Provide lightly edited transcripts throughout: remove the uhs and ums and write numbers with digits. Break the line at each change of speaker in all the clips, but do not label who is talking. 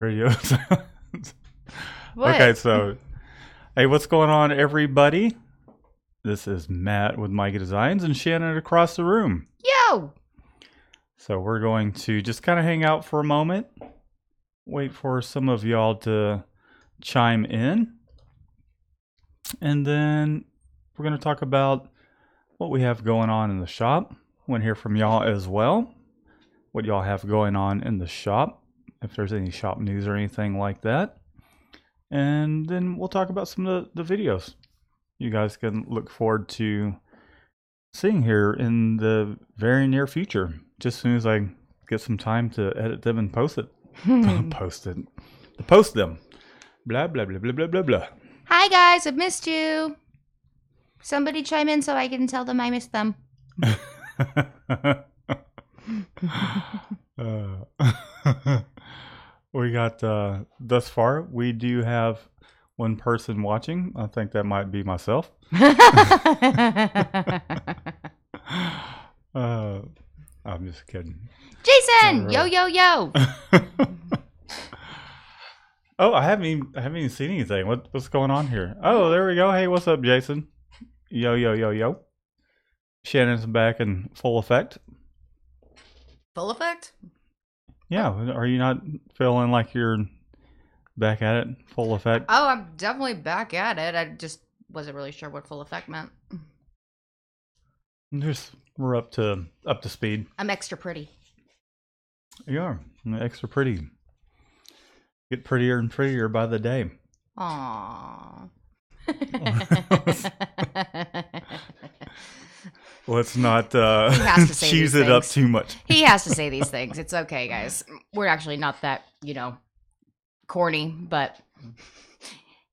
Radio silence.
What?
Okay, so, hey, what's going on, everybody? This is Matt with Mikey Designs and Shannon across the room.
Yo!
So we're going to just kind of hang out for a moment, wait for some of y'all to chime in, and then we're going to talk about what we have going on in the shop. I want to hear from y'all as well, what y'all have going on in the shop, if there's any shop news or anything like that. And then we'll talk about some of the videos you guys can look forward to seeing here in the very near future. Just as soon as I get some time to edit them and post it. Post them. Blah, blah, blah, blah, blah, blah, blah.
Hi, guys. I've missed you. Somebody chime in so I can tell them I missed them.
We got, thus far, we do have one person watching. I think that might be myself. I'm just kidding.
Jason! Yo, yo, yo!
Oh, I haven't even seen anything. What's going on here? Oh, there we go. Hey, what's up, Jason? Yo, yo, yo, yo. Shannon's back in full effect.
Full effect?
Yeah. Are you not feeling like you're back at it? Full effect?
Oh, I'm definitely back at it. I just wasn't really sure what full effect meant.
We're up to speed.
I'm extra pretty.
You are extra pretty. Get prettier and prettier by the day.
Aww.
Let's not cheese it up too much.
He has to say these things. It's okay, guys. We're actually not that, corny, but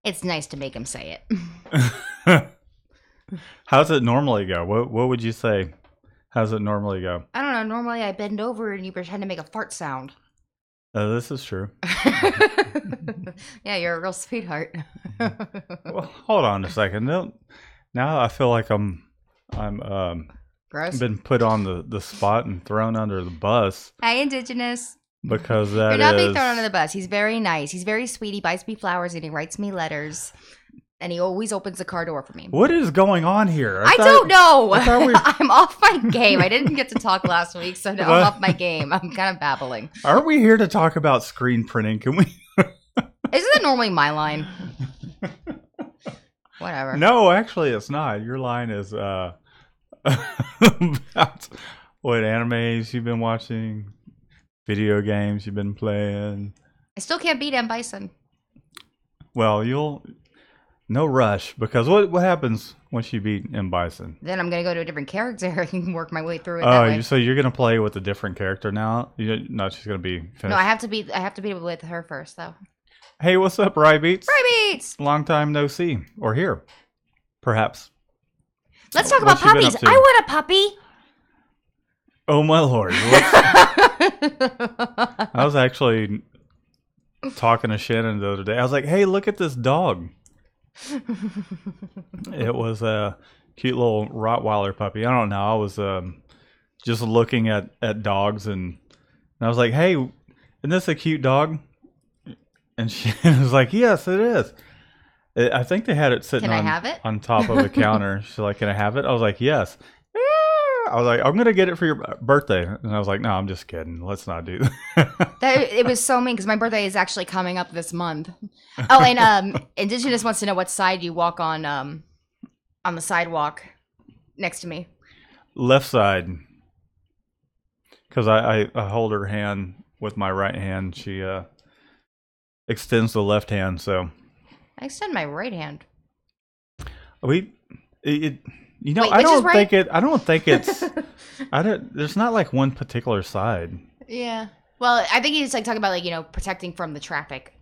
it's nice to make him say it.
How's it normally go? What would you say? How's it normally go?
I don't know. Normally I bend over and you pretend to make a fart sound.
This is true.
Yeah, you're a real sweetheart.
Well, hold on a second. Now I feel like I'm
Gross.
been put on the spot and thrown under the bus.
Hi, Indigenous.
Because
You're not being thrown under the bus. He's very nice. He's very sweet. He buys me flowers and he writes me letters. And he always opens the car door for me.
What is going on here?
I don't know. I'm off my game. I didn't get to talk last week, so now I'm off my game. I'm kind of babbling.
Aren't we here to talk about screen printing? Can we?
Isn't that normally my line? Whatever.
No, actually, it's not. Your line is about what animes you've been watching, video games you've been playing.
I still can't beat M. Bison.
Well, no rush, because what happens once you beat M. Bison?
Then I'm going to go to a different character and work my way through it that way.
So you're going to play with a different character now? You're not just going to be finished?
No, I have to beat with her first, though.
Hey, what's up, Rybeats?
Rybeats!
Long time no see. Or here, perhaps.
Let's talk about puppies. I want a puppy.
Oh, my Lord. I was actually talking to Shannon the other day. I was like, hey, look at this dog. It was a cute little Rottweiler puppy. I don't know. I was just looking at dogs, and I was like, hey, isn't this a cute dog? And she was like, yes, it is. I think they had it sitting on top of the counter. She's like, can I have it? I was like, yes. I was like, I'm going to get it for your birthday. And I was like, no, I'm just kidding. Let's not do that.
It was so mean because my birthday is actually coming up this month. Oh, and Indigenous wants to know what side you walk on the sidewalk next to me.
Left side. Because I hold her hand with my right hand. She extends the left hand, so.
I extend my right hand.
Wait,
Wait,
I don't think it's. There's not like one particular side.
Yeah. Well, I think he's like talking about protecting from the traffic.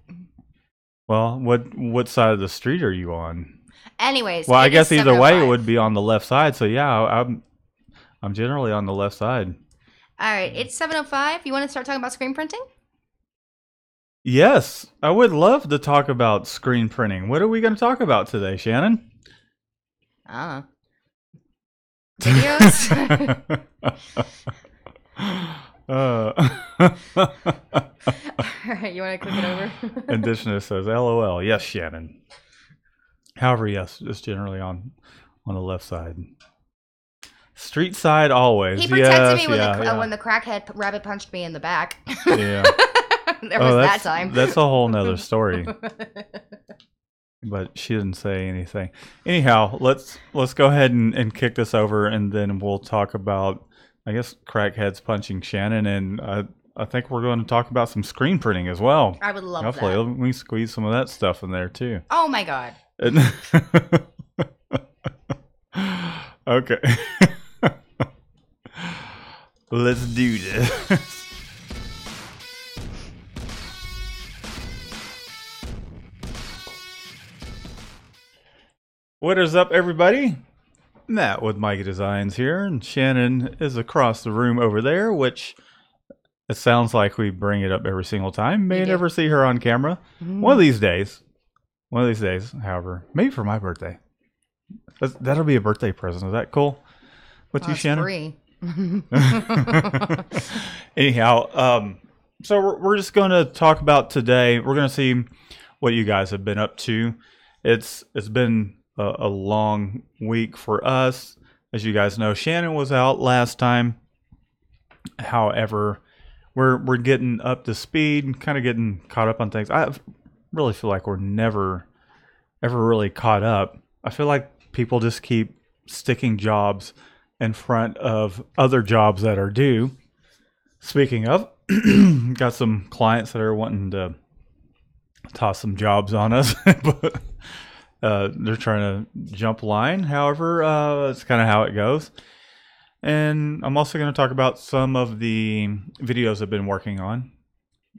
Well, what side of the street are you on?
Anyways.
Well, I guess either way it would be on the left side. So yeah, I'm generally on the left side.
All right, it's 7:05. You want to start talking about screen printing?
Yes, I would love to talk about screen printing. What are we going to talk about today, Shannon?
Videos? All right, you want to click it over?
Indigenous says, LOL. Yes, Shannon. However, yes, it's generally on the left side. Street side always.
He protected me
yes,
when the crackhead rabbit punched me in the back.
Yeah.
There was that time.
That's a whole nother story. But she didn't say anything. Anyhow, let's go ahead and kick this over, and then we'll talk about, I guess, crackheads punching Shannon, and I think we're going to talk about some screen printing as well.
I would love
Hopefully,
that.
we squeeze some of that stuff in there too.
Oh my god.
Okay. Let's do this. What is up, everybody? Matt with Mikey Designs here, and Shannon is across the room over there, which it sounds like we bring it up every single time. May never see her on camera. One of these days, however, maybe for my birthday. That'll be a birthday present. Is that cool with you, Shannon?
Free.
Anyhow, so we're just going to talk about today. We're going to see what you guys have been up to. It's been a long week for us. As you guys know, Shannon was out last time. However, we're getting up to speed, kind of getting caught up on things. I really feel like we're never ever really caught up. I feel like people just keep sticking jobs in front of other jobs that are due. Speaking of, got some clients that are wanting to toss some jobs on us, but they're trying to jump line. However, it's kind of how it goes. And I'm also going to talk about some of the videos I've been working on.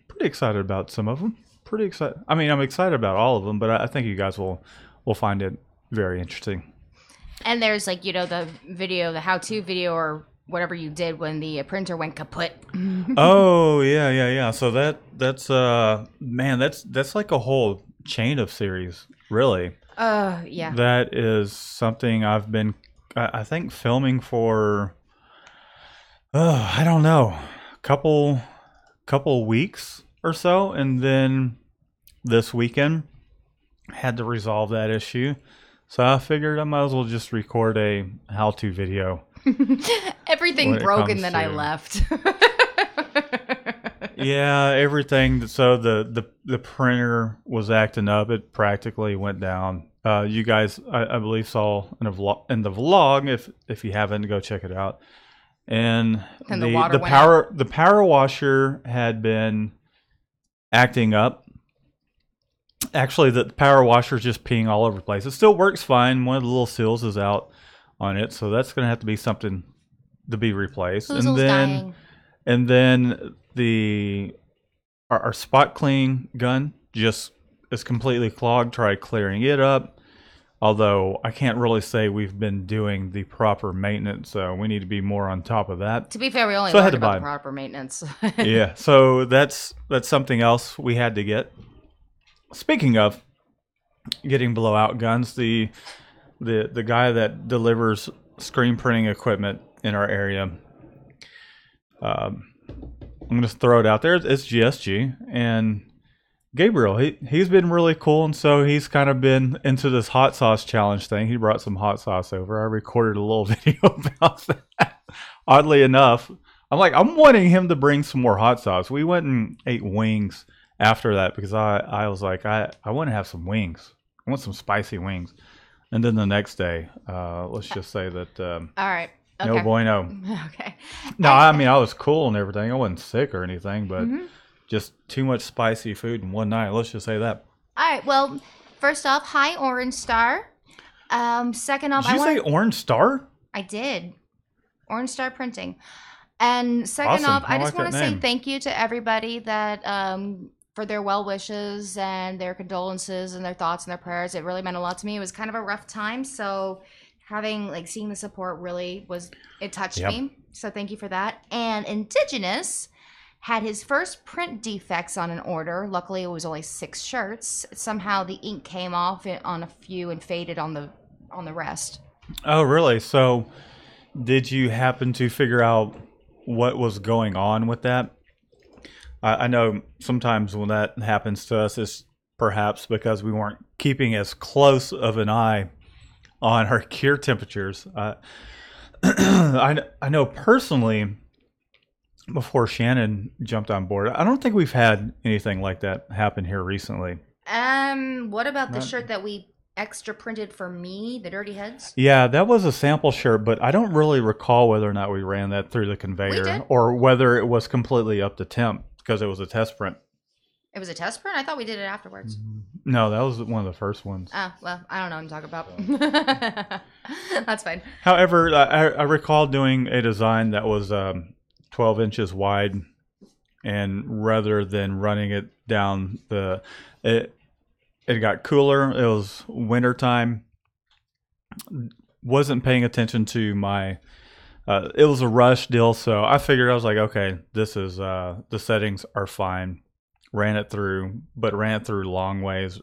Pretty excited about some of them. Pretty excited. I mean, I'm excited about all of them, but I think you guys will find it very interesting.
And there's like, the video, the how-to video or whatever you did when the printer went kaput.
Oh, yeah. So that's man, that's like a whole chain of series, really.
Yeah.
That is something I've been, I think, filming for, I don't know, couple weeks or so, and then this weekend had to resolve that issue. So I figured I might as well just record a how-to video.
Everything broke and then I left.
Yeah, everything. So the printer was acting up. It practically went down. You guys, I believe, saw in the vlog. If you haven't, go check it out. And the power washer had been acting up. Actually, the power washer is just peeing all over the place. It still works fine. One of the little seals is out on it, so that's going to have to be something to be replaced.
Dying.
And then our spot clean gun just is completely clogged. Tried clearing it up, although I can't really say we've been doing the proper maintenance, so we need to be more on top of that.
To be fair, we only learned about the proper maintenance.
Yeah, so that's something else we had to get. Speaking of getting blowout guns, the guy that delivers screen printing equipment in our area, I'm going to throw it out there. It's GSG, and Gabriel, he's been really cool, and so he's kind of been into this hot sauce challenge thing. He brought some hot sauce over. I recorded a little video about that. Oddly enough, I'm wanting him to bring some more hot sauce. We went and ate wings after that because I was like, I want to have some wings. I want some spicy wings. And then the next day, let's just say that
all right. Okay.
No bueno.
Okay.
No, I mean, I was cool and everything. I wasn't sick or anything, but just too much spicy food in one night. Let's just say that.
All right. Well, first off, hi, Orange Star. Second off,
did you say Orange Star?
I did. Orange Star Printing. And second off, I just want to say thank you to everybody that for their well wishes and their condolences and their thoughts and their prayers. It really meant a lot to me. It was kind of a rough time, so seeing the support really touched me. So thank you for that. And Indigenous had his first print defects on an order. Luckily, it was only 6 shirts. Somehow the ink came off on a few and faded on the rest.
Oh, really? So did you happen to figure out what was going on with that? I know sometimes when that happens to us, it's perhaps because we weren't keeping as close of an eye on our cure temperatures. I know personally, before Shannon jumped on board, I don't think we've had anything like that happen here recently.
What about the shirt that we extra printed for me, the Dirty Heads?
Yeah, that was a sample shirt, but I don't really recall whether or not we ran that through the conveyor or whether it was completely up to temp because it was a test print.
It was a test print? I thought we did it afterwards.
No, that was one of the first ones.
Oh, well, I don't know what I'm talking about. That's fine.
However, I recall doing a design that was 12 inches wide, and rather than running it down it got cooler. It was winter time. Wasn't paying attention to my it was a rush deal, so I figured, I was like, okay, this is the settings are fine. Ran it through long ways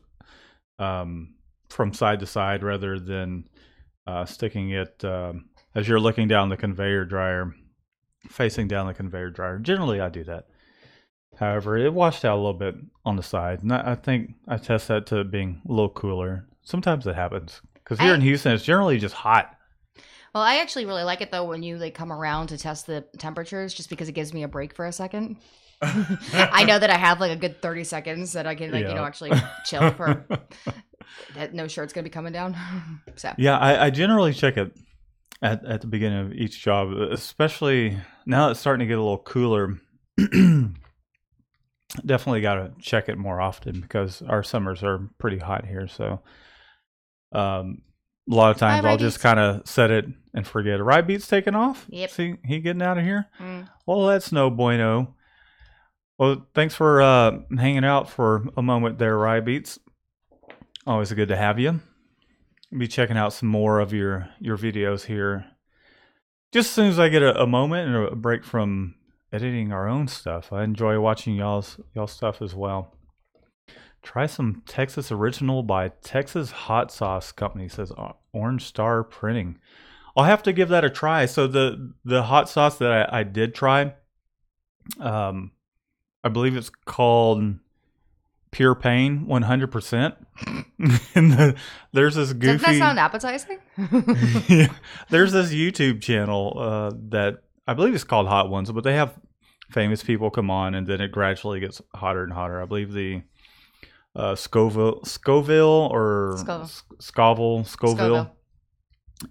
from side to side rather than sticking it as you're looking down the conveyor dryer, facing down the conveyor dryer. Generally, I do that. However, it washed out a little bit on the side, and I think I test that to being a little cooler. Sometimes it happens because here in Houston, it's generally just hot.
Well, I actually really like it though when you come around to test the temperatures, just because it gives me a break for a second. I know that I have a good 30 seconds that I can actually chill for. That no shirt's gonna be coming down. So
yeah, I generally check it at the beginning of each job, especially now it's starting to get a little cooler. Definitely got to check it more often because our summers are pretty hot here. So a lot of times I'll just kind of set it and forget. A ride beat's taken off.
Yep.
See, he getting out of here. Well, that's no bueno. Well, thanks for hanging out for a moment there, Rye Beats. Always good to have you. I'll be checking out some more of your videos here. Just as soon as I get a moment and a break from editing our own stuff. I enjoy watching y'all's stuff as well. Try some Texas Original by Texas Hot Sauce Company, says Orange Star Printing. I'll have to give that a try. So the hot sauce that I did try, I believe it's called Pure Pain 100%. And there's this goofy...
Doesn't that sound appetizing?
Yeah, there's this YouTube channel that I believe it's called Hot Ones, but they have famous people come on, and then it gradually gets hotter and hotter. I believe the Scoville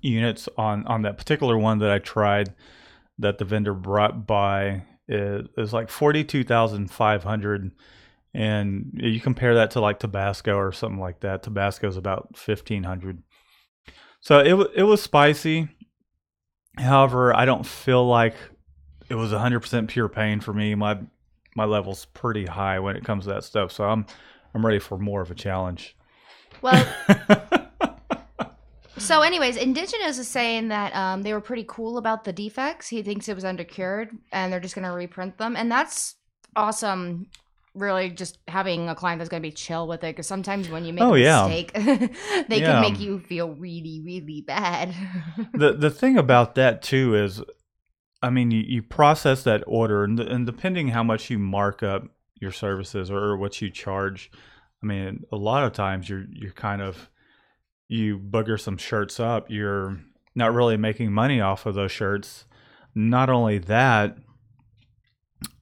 units on that particular one that I tried that the vendor brought by is like 42,500, and you compare that to Tabasco or something like that. Tabasco's about 1,500. So it was spicy. However, I don't feel like it was 100% pure pain for me. My level's pretty high when it comes to that stuff, so I'm ready for more of a challenge.
Well, so anyways, Indigenous is saying that they were pretty cool about the defects. He thinks it was undercured, and they're just going to reprint them, and that's awesome. Really, just having a client that's going to be chill with it, because sometimes when you make a mistake, they can make you feel really, really bad.
The thing about that too is, I mean, you process that order, and depending how much you mark up your services or what you charge, I mean, a lot of times you bugger some shirts up. You're not really making money off of those shirts. Not only that,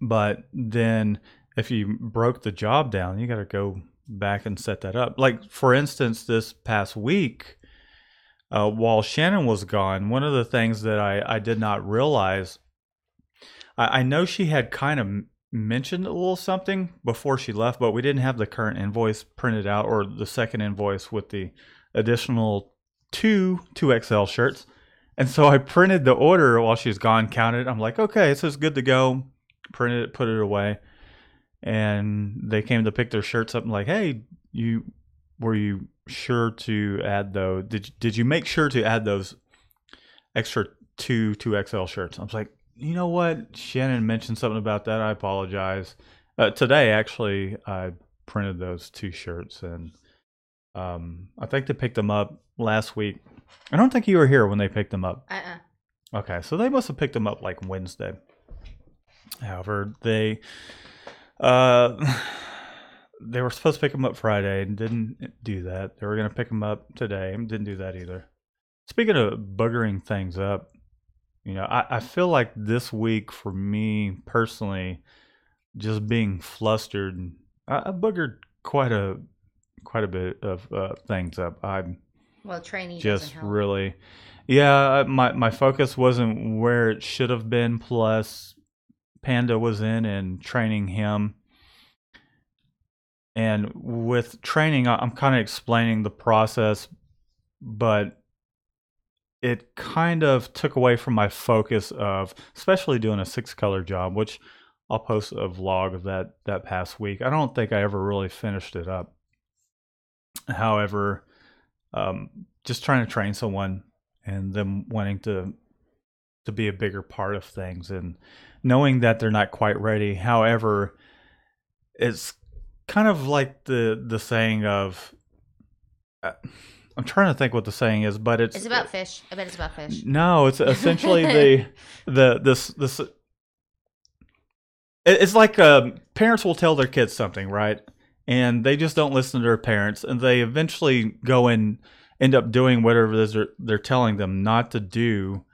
but then if you broke the job down, you got to go back and set that up. Like, for instance, this past week, while Shannon was gone, one of the things that I did not realize, I know she had kind of mentioned a little something before she left, but we didn't have the current invoice printed out, or the second invoice with the additional two 2XL shirts. And so I printed the order while she's gone, counted. I'm like, okay, so it's good to go. Printed it, put it away. And they came to pick their shirts up and like, hey, were you sure to add those? Did you make sure to add those extra two 2XL shirts? I was like, you know what? Shannon mentioned something about that. I apologize. Today, actually, I printed those 2 shirts, and I think they picked them up last week. I don't think you were here when they picked them up. Okay, so they must have picked them up like Wednesday. However, they They were supposed to pick them up Friday and didn't do that. They were going to pick them up today and didn't do that either. Speaking of buggering things up, I feel like this week for me personally, just being flustered, I buggered quite a bit of things up.
Training
just
doesn't help.
Really, yeah. My focus wasn't where it should have been. Plus, Panda was in and training him. And with training, I'm kind of explaining the process, but it kind of took away from my focus of, especially doing a 6-color job, which I'll post a vlog of that past week. I don't think I ever really finished it up. However, just trying to train someone and them wanting to be a bigger part of things and knowing that they're not quite ready. However, it's kind of like the saying of, I'm trying to think what the saying is, but it's
about fish. I bet it's about fish.
No, it's essentially this. It's like parents will tell their kids something, right? And they just don't listen to their parents, and they eventually go and end up doing whatever it is they're telling them not to do,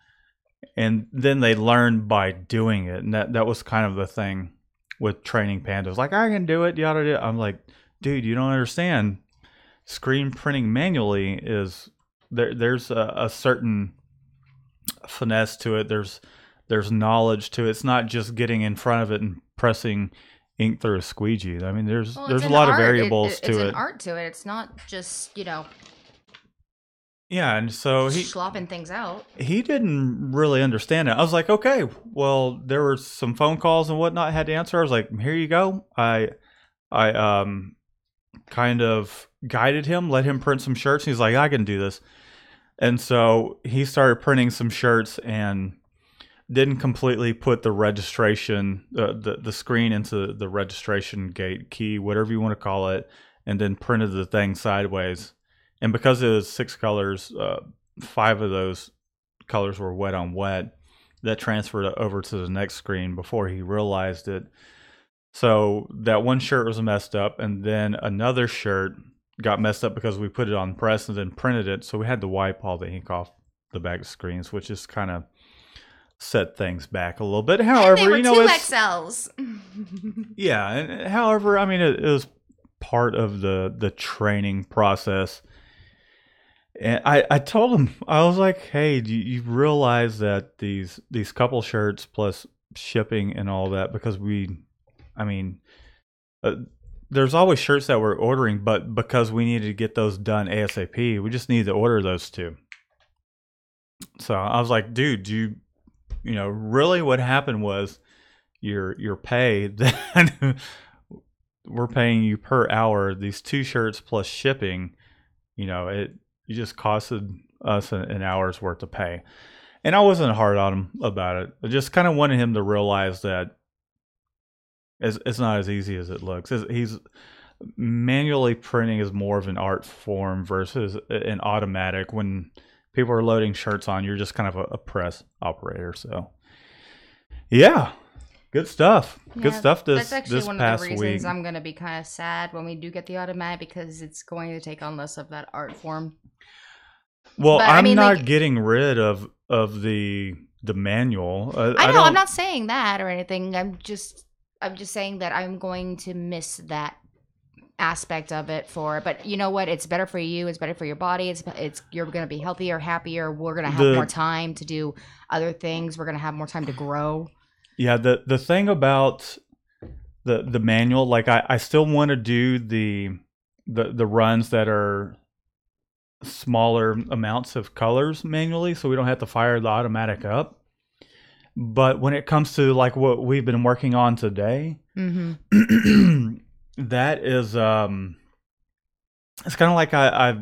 and then they learn by doing it. And that was kind of the thing with training Pandas. Like, I can do it, yada yada. I'm like, dude, you don't understand. Screen printing manually is there's a certain finesse to it. There's knowledge to it. It's not just getting in front of it and pressing ink through a squeegee. I mean, there's a lot of variables to it.
It's an art to it. It's not just,
Yeah, and so
slopping things out.
He didn't really understand it. I was like, okay, well, there were some phone calls and whatnot I had to answer. I was like, here you go. I kind of guided him, let him print some shirts. He's like, I can do this. And so he started printing some shirts and didn't completely put the registration, the screen into the registration gate key, whatever you want to call it, and then printed the thing sideways. And because it was 6 colors, 5 of those colors were wet on wet. That transferred over to the next screen before he realized it. So that one shirt was messed up, and then another shirt got messed up because we put it on press and then printed it. So we had to wipe all the ink off the back screens, which is kind of set things back a little bit. However,
and they were 2XLs.
Yeah, and however, I mean, it was part of the training process. And I told him, I was like, hey, do you realize that these couple shirts plus shipping and all that, because there's always shirts that we're ordering, but because we needed to get those done ASAP, we just needed to order those 2. So I was like, dude, really what happened was your pay, that we're paying you per hour, these 2 shirts plus shipping, you just costed us an hour's worth of pay. And I wasn't hard on him about it. I just kind of wanted him to realize that it's not as easy as it looks. He's manually printing is more of an art form versus an automatic. When people are loading shirts on, you're just kind of a press operator. So, yeah, good stuff. Yeah, good stuff. That's actually one of the reasons
I'm going to be kind of sad when we do get the automatic, because it's going to take on less of that art form.
Well, I'm not getting rid of the manual.
I know. I'm not saying that or anything. I'm just saying that I'm going to miss that aspect of it but you know what? It's better for you. It's better for your body. It's you're going to be healthier, happier. We're going to have more time to do other things. We're going to have more time to grow.
Yeah. The thing about the manual, like I still want to do the runs that are smaller amounts of colors manually, so we don't have to fire the automatic up. But when it comes to like what we've been working on today, that is it's kind of like I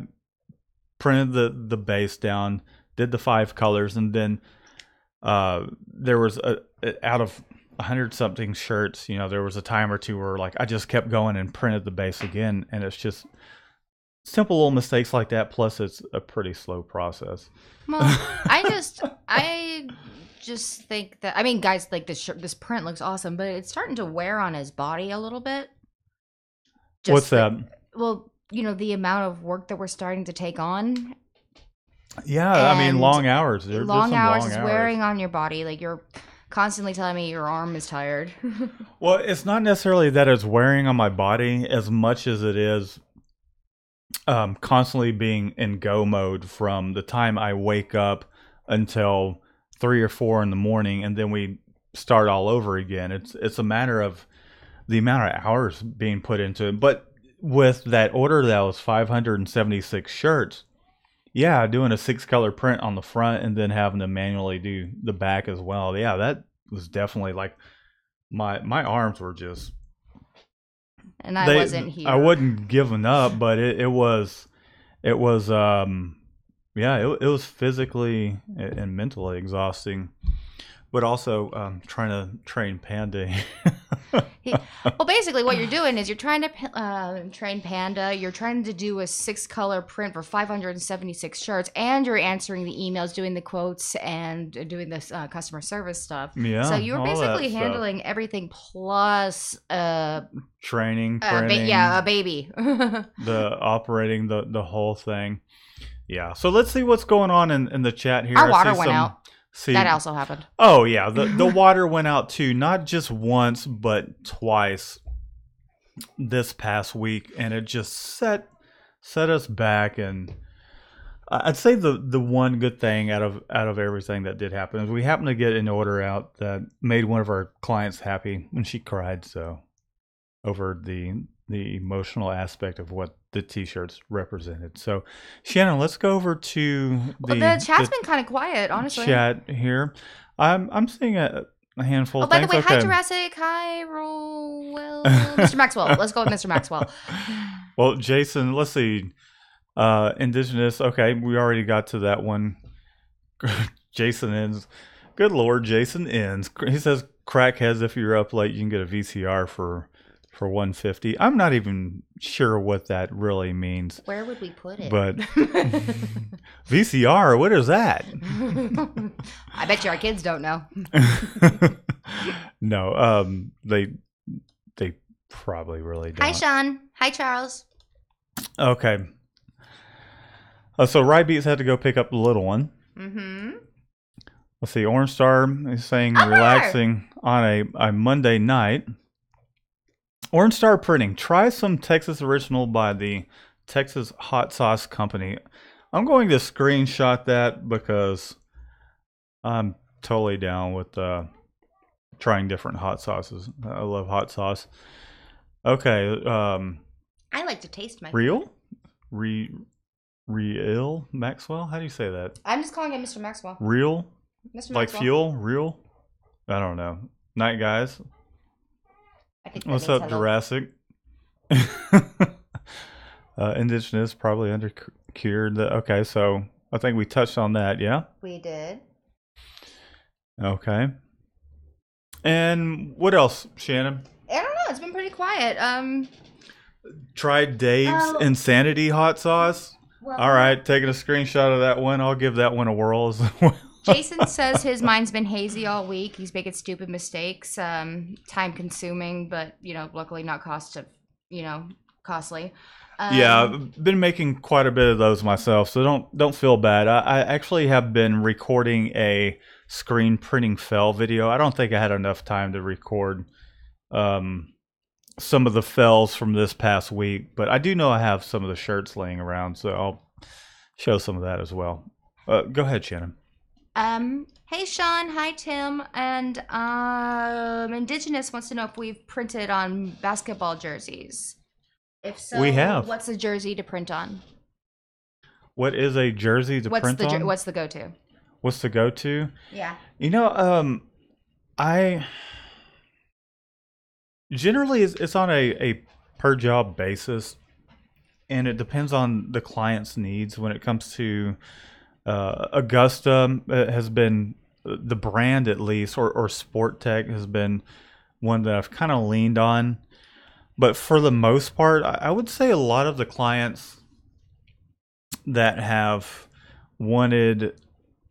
printed the base down, did the 5 colors, and then there was out of 100 something shirts, there was a time or two where like I just kept going and printed the base again, and it's just simple little mistakes like that. Plus, it's a pretty slow process.
Well, I just think that, I mean, guys, like this print looks awesome, but it's starting to wear on his body a little bit.
What's that?
Well, the amount of work that we're starting to take on.
Yeah, I mean, long hours.
Long hours is wearing on your body. Like, you're constantly telling me your arm is tired.
Well, it's not necessarily that it's wearing on my body as much as it is constantly being in go mode from the time I wake up until 3 or 4 in the morning, and then we start all over again. It's a matter of the amount of hours being put into it. But with that order that was 576 shirts, yeah, doing a 6-color print on the front and then having to manually do the back as well. Yeah, that was definitely like my arms were just.
And I wasn't here.
I wasn't giving up, but it was physically and mentally exhausting. But also trying to train Panda.
Well, basically what you're doing is you're trying to train Panda. You're trying to do a 6-color print for 576 shirts, and you're answering the emails, doing the quotes, and doing this customer service stuff.
Yeah,
so you were basically handling everything plus
training, printing,
a baby.
the operating the whole thing. Yeah. So let's see what's going on in the chat here.
Our water went out. That also happened.
Oh, yeah. The water went out, too. Not just once, but twice this past week. And it just set us back. And I'd say the one good thing out of everything that did happen is we happened to get an order out that made one of our clients happy. And she cried over the emotional aspect of what the T-shirts represented. So, Shannon, let's go over to
the chat's been kind of quiet, honestly.
Chat here. I'm seeing a handful of
things.
Oh, by
the way, hi Jurassic, hi Rowell, Mr. Maxwell. Let's go with Mr. Maxwell.
Well, Jason, let's see. Indigenous. Okay, we already got to that one. Jason ends. Good Lord, Jason ends. He says, "Crackheads, if you're up late, you can get a VCR for $150. I'm not even sure what that really means.
Where would we put it?
But VCR, what is that?
I bet you our kids don't know.
No, they probably really don't.
Hi, Sean. Hi, Charles.
Okay. So Rybeats had to go pick up the little one.
Mm-hmm.
Let's see. Orange Star is saying relaxing on a Monday night. Orange Star Printing. Try some Texas Original by the Texas Hot Sauce Company. I'm going to screenshot that because I'm totally down with trying different hot sauces. I love hot sauce. Okay.
I like to taste my
Real? Real Maxwell? How do you say that?
I'm just calling him Mr. Maxwell.
Real?
Mr.
Like
Maxwell.
fuel? Real? I don't know. Night guys.
I think
what's up, hello. Jurassic? Indigenous, probably undercured. Okay, so I think we touched on that, yeah?
We did.
Okay. And what else, Shannon?
I don't know. It's been pretty quiet.
Tried Dave's Insanity hot sauce. Well, all right, taking a screenshot of that one. I'll give that one a whirl as well.
Jason says his mind's been hazy all week. He's making stupid mistakes, time consuming, but luckily not costly.
Yeah, I've been making quite a bit of those myself, so don't feel bad. I actually have been recording a screen printing fail video. I don't think I had enough time to record some of the fails from this past week, but I do know I have some of the shirts laying around, so I'll show some of that as well. Go ahead, Shannon.
Hey Sean, hi Tim, and Indigenous wants to know if we've printed on basketball jerseys. If so,
we have.
What's a jersey to print on?
What is a jersey to print on?
What's the go-to?
What's the go-to?
Yeah.
I generally it's on a per job basis, and it depends on the client's needs. When it comes to Augusta has been the brand, at least, or Sport Tech has been one that I've kind of leaned on. But for the most part, I would say a lot of the clients that have wanted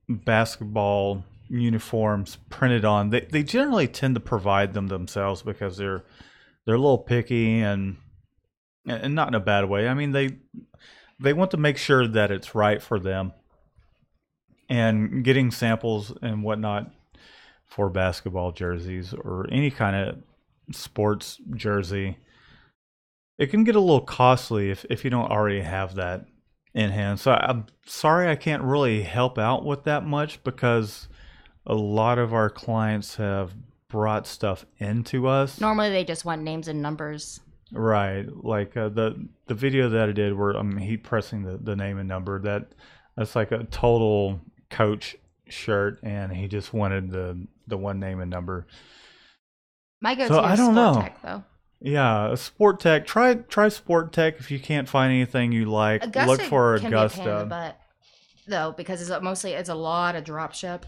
basketball uniforms printed on. They generally tend to provide them themselves because they're a little picky and not in a bad way. I mean, they want to make sure that it's right for them. And getting samples and whatnot for basketball jerseys or any kind of sports jersey, it can get a little costly if you don't already have that in hand. So I'm sorry I can't really help out with that much because a lot of our clients have brought stuff into us.
Normally they just want names and numbers.
Right. Like the video that I did where I'm heat pressing the name and number, that's like a total Coach shirt, and he just wanted the one name and number.
My go-to is Sport Tech, though.
Yeah, Sport Tech. Try Sport Tech if you can't find anything you like. Look for Augusta. Can be a pain in the butt,
though, because it's a lot of drop ship.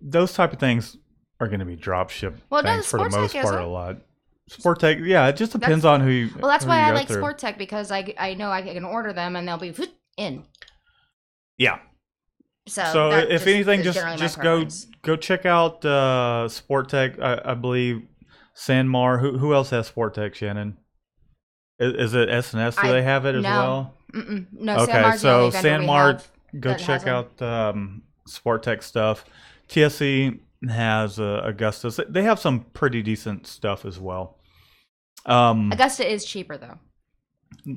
Those type of things are going to be drop ship things for the most part. A lot. Sport Tech, yeah, it just depends on who you.
Well, that's why I like Sport Tech, because I know I can order them and they'll be in.
Yeah. So if anything, just go check out Sport Tech. I believe Sanmar. Who else has Sport Tech, Shannon? Is it S&S? Do they have it as well?
No.
Okay, Sanmar's so Sanmar, go check out Sport Tech stuff. TSC has Augusta. They have some pretty decent stuff as well.
Augusta is cheaper though.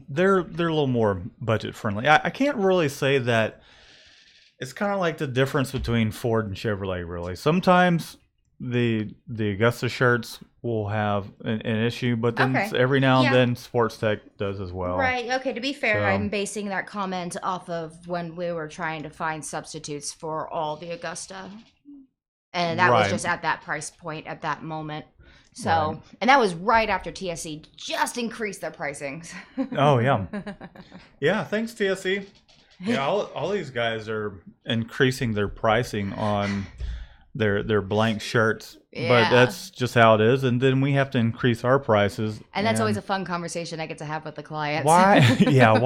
They're a little more budget friendly. I can't really say that. It's kind of like the difference between Ford and Chevrolet, really. Sometimes the Augusta shirts will have an issue, but then every now and then Sports Tech does as well.
Right. Okay. To be fair, I'm basing that comment off of when we were trying to find substitutes for all the Augusta, and that was just at that price point at that moment. So, and that was right after TSC just increased their pricings.
Oh yeah, yeah. Thanks TSC. Yeah, all these guys are increasing their pricing on their blank shirts, but that's just how it is. And then we have to increase our prices.
And that's always a fun conversation I get to have with the clients.
Why? Yeah,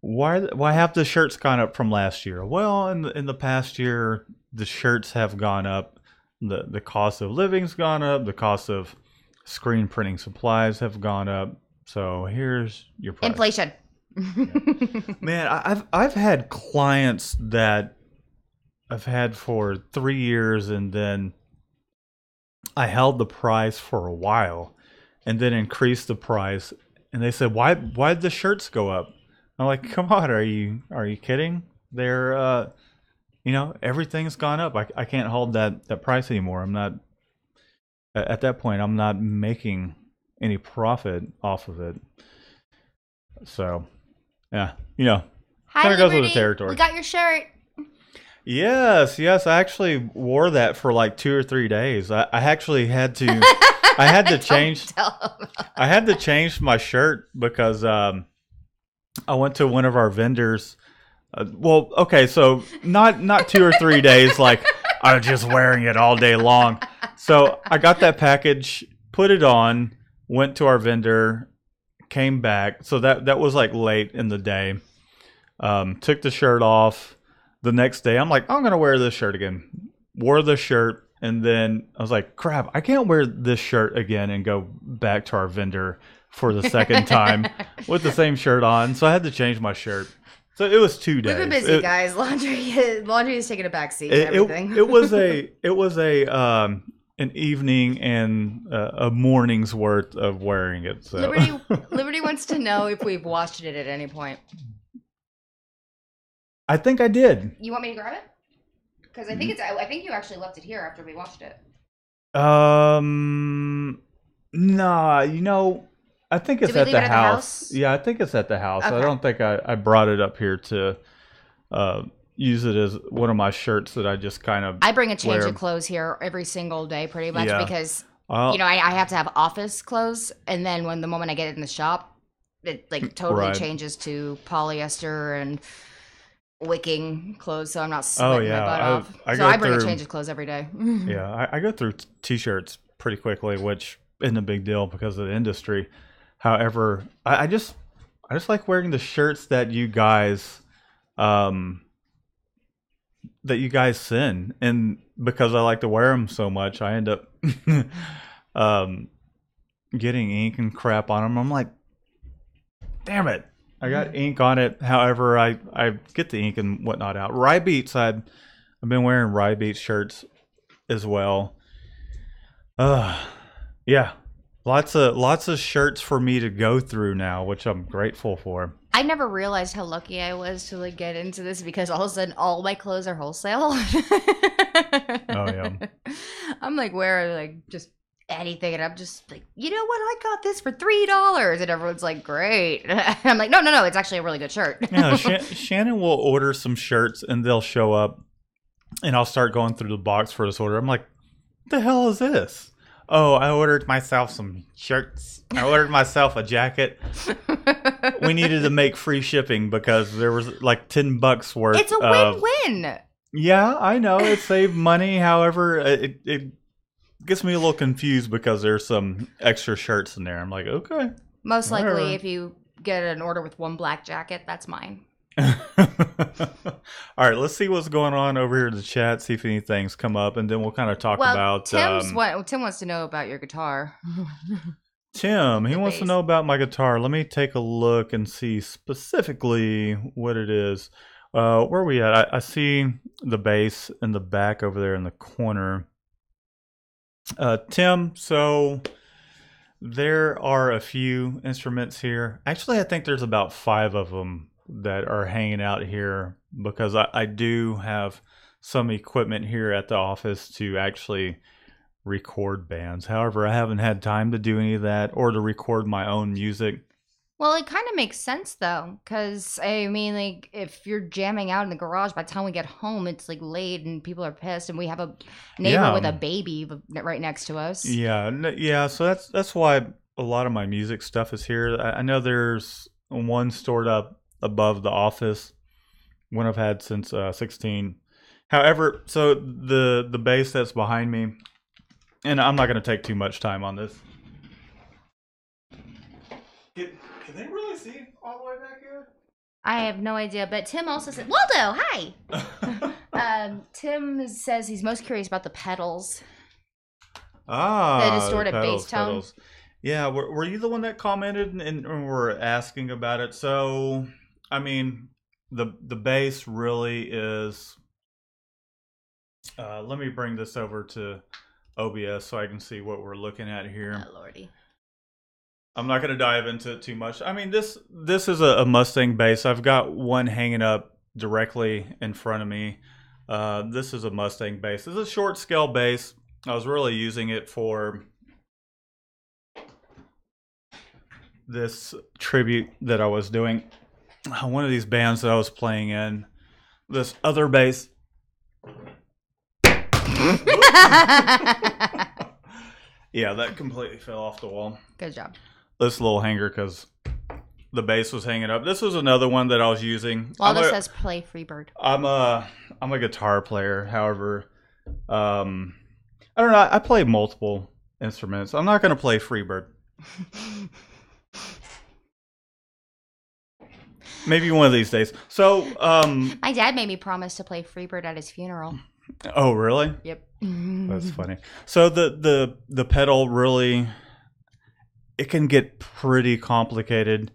why have the shirts gone up from last year? Well, in the past year, the shirts have gone up. The cost of living's gone up. The cost of screen printing supplies have gone up. So here's your price.
Inflation.
Man, I've had clients that I've had for 3 years, and then I held the price for a while, and then increased the price, and they said, "Why'd the shirts go up?" I'm like, "Come on, are you kidding? They're everything's gone up. I can't hold that price anymore. I'm not at that point. I'm not making any profit off of it." So. Yeah, kind of goes with the territory.
We got your shirt.
Yes. I actually wore that for like 2 or 3 days. I actually had to. I had to change. I had to change my shirt because I went to one of our vendors. So not 2 or 3 days. Like I was just wearing it all day long. So I got that package, put it on, went to our vendor. Came back, so that was like late in the day. Took the shirt off. The next day, I'm like, I'm gonna wear this shirt again. Wore the shirt, and then I was like, crap, I can't wear this shirt again and go back to our vendor for the second time with the same shirt on. So I had to change my shirt. So it was 2 days.
We've been busy, guys. Laundry is taking a back seat. Everything.
It was an evening and a morning's worth of wearing it. So.
Liberty wants to know if we've washed it at any point.
I think I did.
You want me to grab it? Because I think you actually left it here after we washed it.
Nah, I think it's at the house. Yeah, I think it's at the house. Okay. I don't think I brought it up here to use it as one of my shirts that I just kind of
I bring a change of clothes here every single day pretty much because I have to have office clothes, and then when the moment I get it in the shop, it like totally changes to polyester and wicking clothes, so I'm not sweating my butt off. I bring a change of clothes every day.
Yeah, I go through t-shirts pretty quickly, which isn't a big deal because of the industry. However, I just like wearing the shirts that you guys that you guys send, and because I like to wear them so much, I end up getting ink and crap on them. I'm like, damn it, I got ink on it. However, I get the ink and whatnot out. Rye Beats, I've been wearing Rye Beats shirts as well. Yeah, lots of shirts for me to go through now, which I'm grateful for.
I never realized how lucky I was to like get into this because all of a sudden all my clothes are wholesale.
Oh yeah.
I'm like wearing like just anything, and I'm just like, you know what? I got this for $3, and everyone's like, great. I'm like, no, it's actually a really good shirt.
Yeah, Shannon will order some shirts, and they'll show up, and I'll start going through the box for this order. I'm like, what the hell is this? Oh, I ordered myself some shirts. I ordered myself a jacket. We needed to make free shipping because there was like $10 worth.
It's a win-win.
Yeah, I know. It saved money. However, it gets me a little confused because there's some extra shirts in there. I'm like, okay.
Most likely, if you get an order with one black jacket, that's mine.
All right, let's see what's going on over here in the chat, see if anything's come up, and then we'll kind of talk about...
Tim wants to know about your guitar.
Tim, he wants to know about my guitar. Let me take a look and see specifically what it is. Where are we at? I see the bass in the back over there in the corner. Tim, so there are a few instruments here. Actually, I think there's about 5 of them that are hanging out here because I do have some equipment here at the office to actually record bands. However, I haven't had time to do any of that or to record my own music.
Well, it kind of makes sense though, because I mean, like if you're jamming out in the garage, by the time we get home, it's like late and people are pissed, and we have a neighbor with a baby right next to us.
Yeah. So that's why a lot of my music stuff is here. I know there's one stored up above the office, one I've had since 16. However, so the bass that's behind me, and I'm not going to take too much time on this. Can they really see all the way back here?
I have no idea, but Tim also said, Waldo, hi! Tim says he's most curious about the pedals. The distorted bass tone. Pedals.
Yeah, were you the one that commented and were asking about it? So, I mean, the bass really is... let me bring this over to OBS so I can see what we're looking at here.
Oh, Lordy.
I'm not going to dive into it too much. I mean, this is a Mustang bass. I've got one hanging up directly in front of me. This is a Mustang bass. This is a short scale bass. I was really using it for this tribute that I was doing. One of these bands that I was playing in. This other bass. Yeah, that completely fell off the wall.
Good job.
This little hanger because the bass was hanging up. This was another one that I was using.
Waldo says play Freebird.
I'm a guitar player. However, I don't know. I play multiple instruments. I'm not going to play Freebird. Maybe one of these days. So,
my dad made me promise to play Freebird at his funeral.
Oh, really?
Yep.
That's funny. So the pedal really, it can get pretty complicated.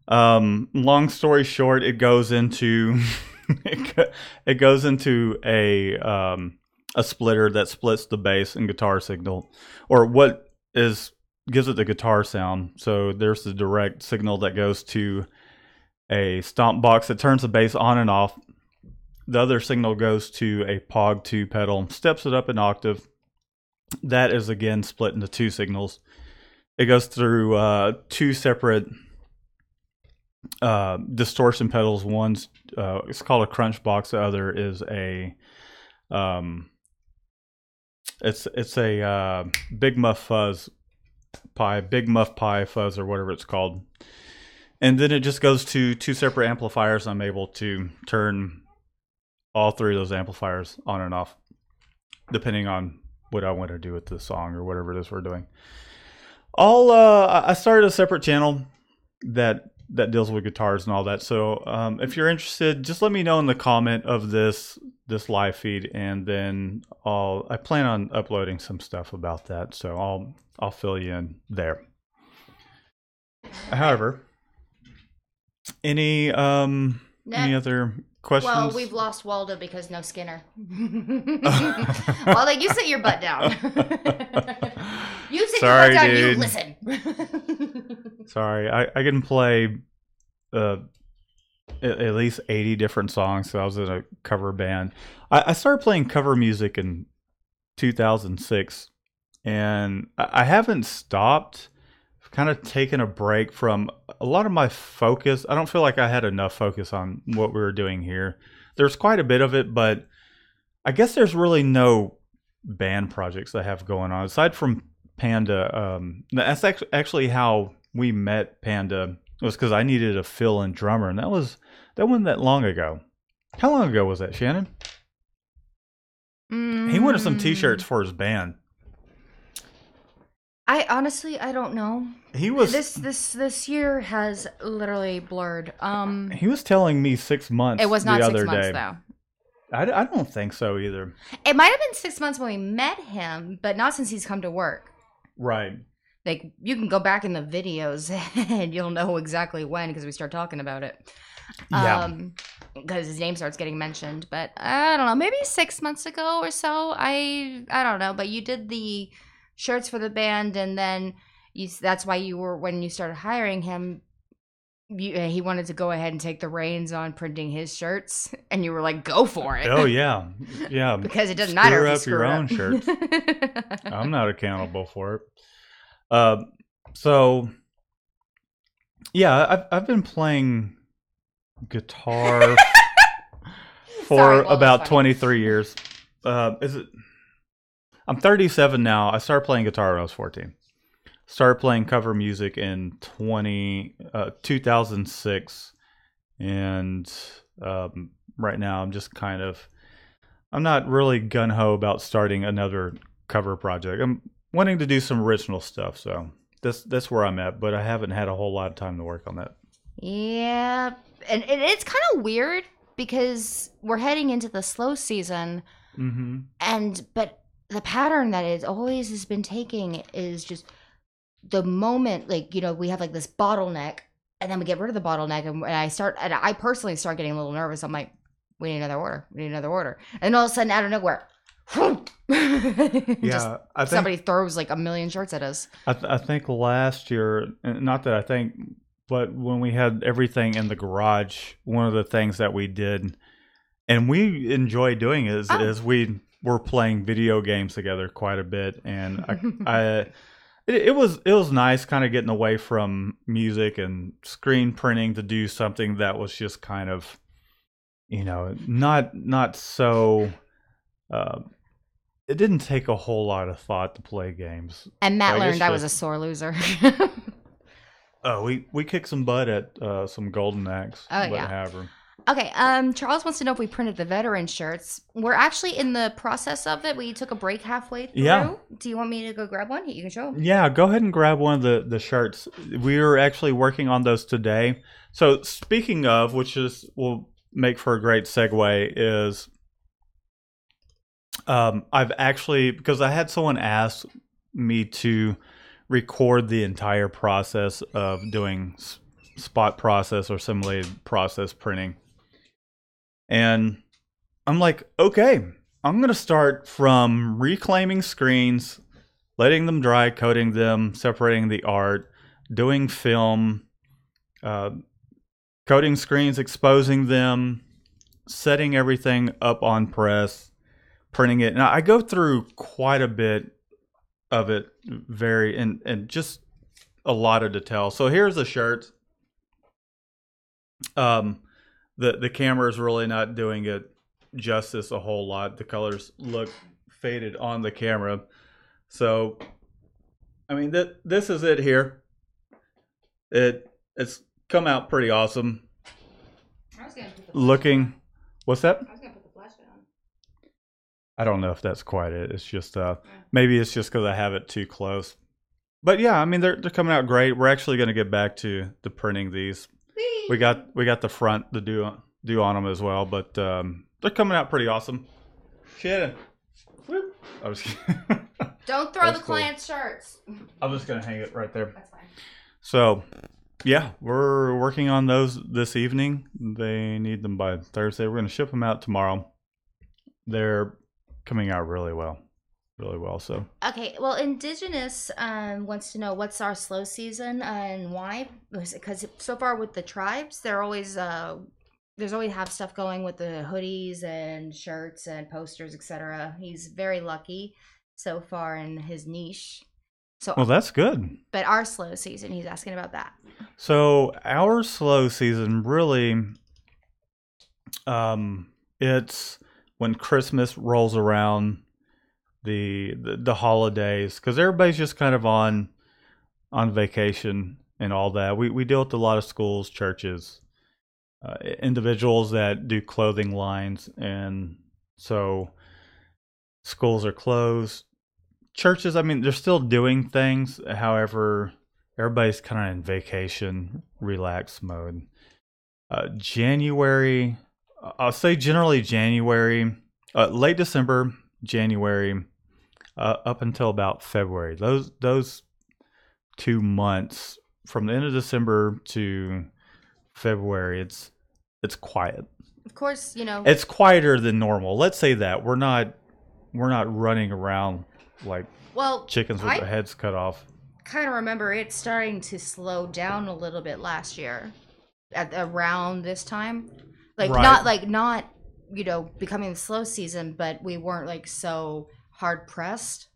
Long story short, it goes into it goes into a splitter that splits the bass and guitar signal, or what gives it the guitar sound. So there's the direct signal that goes to a stomp box that turns the bass on and off. The other signal goes to a POG 2 pedal, steps it up an octave. That is again split into 2 signals. It goes through 2 separate distortion pedals. One's it's called a crunch box. The other is a it's a Big Muff Fuzz Pi, Big Muff Pi Fuzz, or whatever it's called. And then it just goes to 2 separate amplifiers. I'm able to turn all 3 of those amplifiers on and off, depending on what I want to do with the song or whatever it is we're doing. I started a separate channel that that deals with guitars and all that. So if you're interested, just let me know in the comment of this live feed, and then I plan on uploading some stuff about that. So I'll fill you in there. However, any other questions?
Well, we've lost Waldo because no Skinner. Waldo, you sit your butt down. You sit your butt down. Dude. You listen.
Sorry, I can play at least 80 different songs. So I was in a cover band. I started playing cover music in 2006, and I haven't stopped. I've kind of taken a break from a lot of my focus. I don't feel like I had enough focus on what we were doing here. There's quite a bit of it, but I guess there's really no band projects I have going on aside from Panda. That's actually how we met Panda. It was because I needed a fill-in drummer, and that wasn't that long ago. How long ago was that, Shannon? He wanted some T-shirts for his band.
I honestly don't know.
He was
this year has literally blurred.
He was telling me 6 months.
It was not
the
6
other
months
day.
though.
I don't think so either.
It might have been 6 months when we met him, but not since he's come to work.
Right.
Like, you can go back in the videos and you'll know exactly when, because we start talking about it.
Yeah.
Because his name starts getting mentioned. But I don't know, maybe 6 months ago or so. I don't know. But you did the shirts for the band, and then that's why when you started hiring him, he wanted to go ahead and take the reins on printing his shirts, and you were like, "Go for it!"
Oh yeah, yeah.
Because it doesn't matter if you screw
your own shirts. I'm not accountable for it. So yeah, I've been playing guitar for about 23 years. I'm 37 now. I started playing guitar when I was 14. Started playing cover music in 2006, and right now I'm not really gun-ho about starting another cover project. I'm wanting to do some original stuff, so that's where I'm at, but I haven't had a whole lot of time to work on that.
Yeah, and it's kind of weird because we're heading into the slow season, but the pattern that it always has been taking is just the moment, like, we have like this bottleneck, and then we get rid of the bottleneck, and I personally start getting a little nervous. I'm like, we need another order. And all of a sudden, out of nowhere,
yeah,
somebody throws like a million shirts at us.
I think last year, not that I think, but when we had everything in the garage, one of the things that we did, and we enjoy doing is we were playing video games together quite a bit, and it was nice kind of getting away from music and screen printing to do something that was just kind of, not so. It didn't take a whole lot of thought to play games.
And Matt learned I was a sore loser.
We kicked some butt at some Golden Axe.
Oh, yeah.
However.
Okay, Charles wants to know if we printed the veteran shirts. We're actually in the process of it. We took a break halfway through. Yeah. Do you want me to go grab one? You can show them.
Yeah, go ahead and grab one of the shirts. We are actually working on those today. So speaking of, which will make for a great segue, is I've actually, because I had someone ask me to record the entire process of doing spot process or simulated process printing. And I'm like, okay, I'm going to start from reclaiming screens, letting them dry, coating them, separating the art, doing film, coating screens, exposing them, setting everything up on press, printing it. Now I go through quite a bit of it, and just a lot of detail. So here's the shirt. The camera is really not doing it justice a whole lot. The colors look faded on the camera. So, I mean, this is it here. It's come out pretty awesome.
I was gonna put
the looking. What's that?
I was gonna put the flashlight on.
I don't know if that's quite it. It's just maybe it's just because I have it too close. But yeah, I mean they're coming out great. We're actually going to get back to printing these We got the front to do on them as well, but they're coming out pretty awesome. Shannon, I was
don't throw the client's shirts.
I'm just gonna hang it right there.
That's fine.
So, yeah, we're working on those this evening. They need them by Thursday. We're gonna ship them out tomorrow. They're coming out really well. So
okay, well, Indigenous wants to know what's our slow season and why. Because so far with the tribes, there's always have stuff going with the hoodies and shirts and posters, etc. He's very lucky so far in his niche. So
well, that's good.
But our slow season, he's asking about that.
So our slow season really, it's when Christmas rolls around. The holidays, because everybody's just kind of on vacation and all that. We deal with a lot of schools, churches, individuals that do clothing lines, and so schools are closed. Churches, I mean, they're still doing things. However, everybody's kind of in vacation, relaxed mode. January, I'll say generally January, late December, January, up until about February. Those 2 months from the end of December to February, it's quiet.
Of course,
it's quieter than normal. Let's say that we're not running around like chickens with their heads cut off.
Kind of remember it starting to slow down a little bit last year, at around this time, not becoming the slow season, but we weren't like so hard pressed.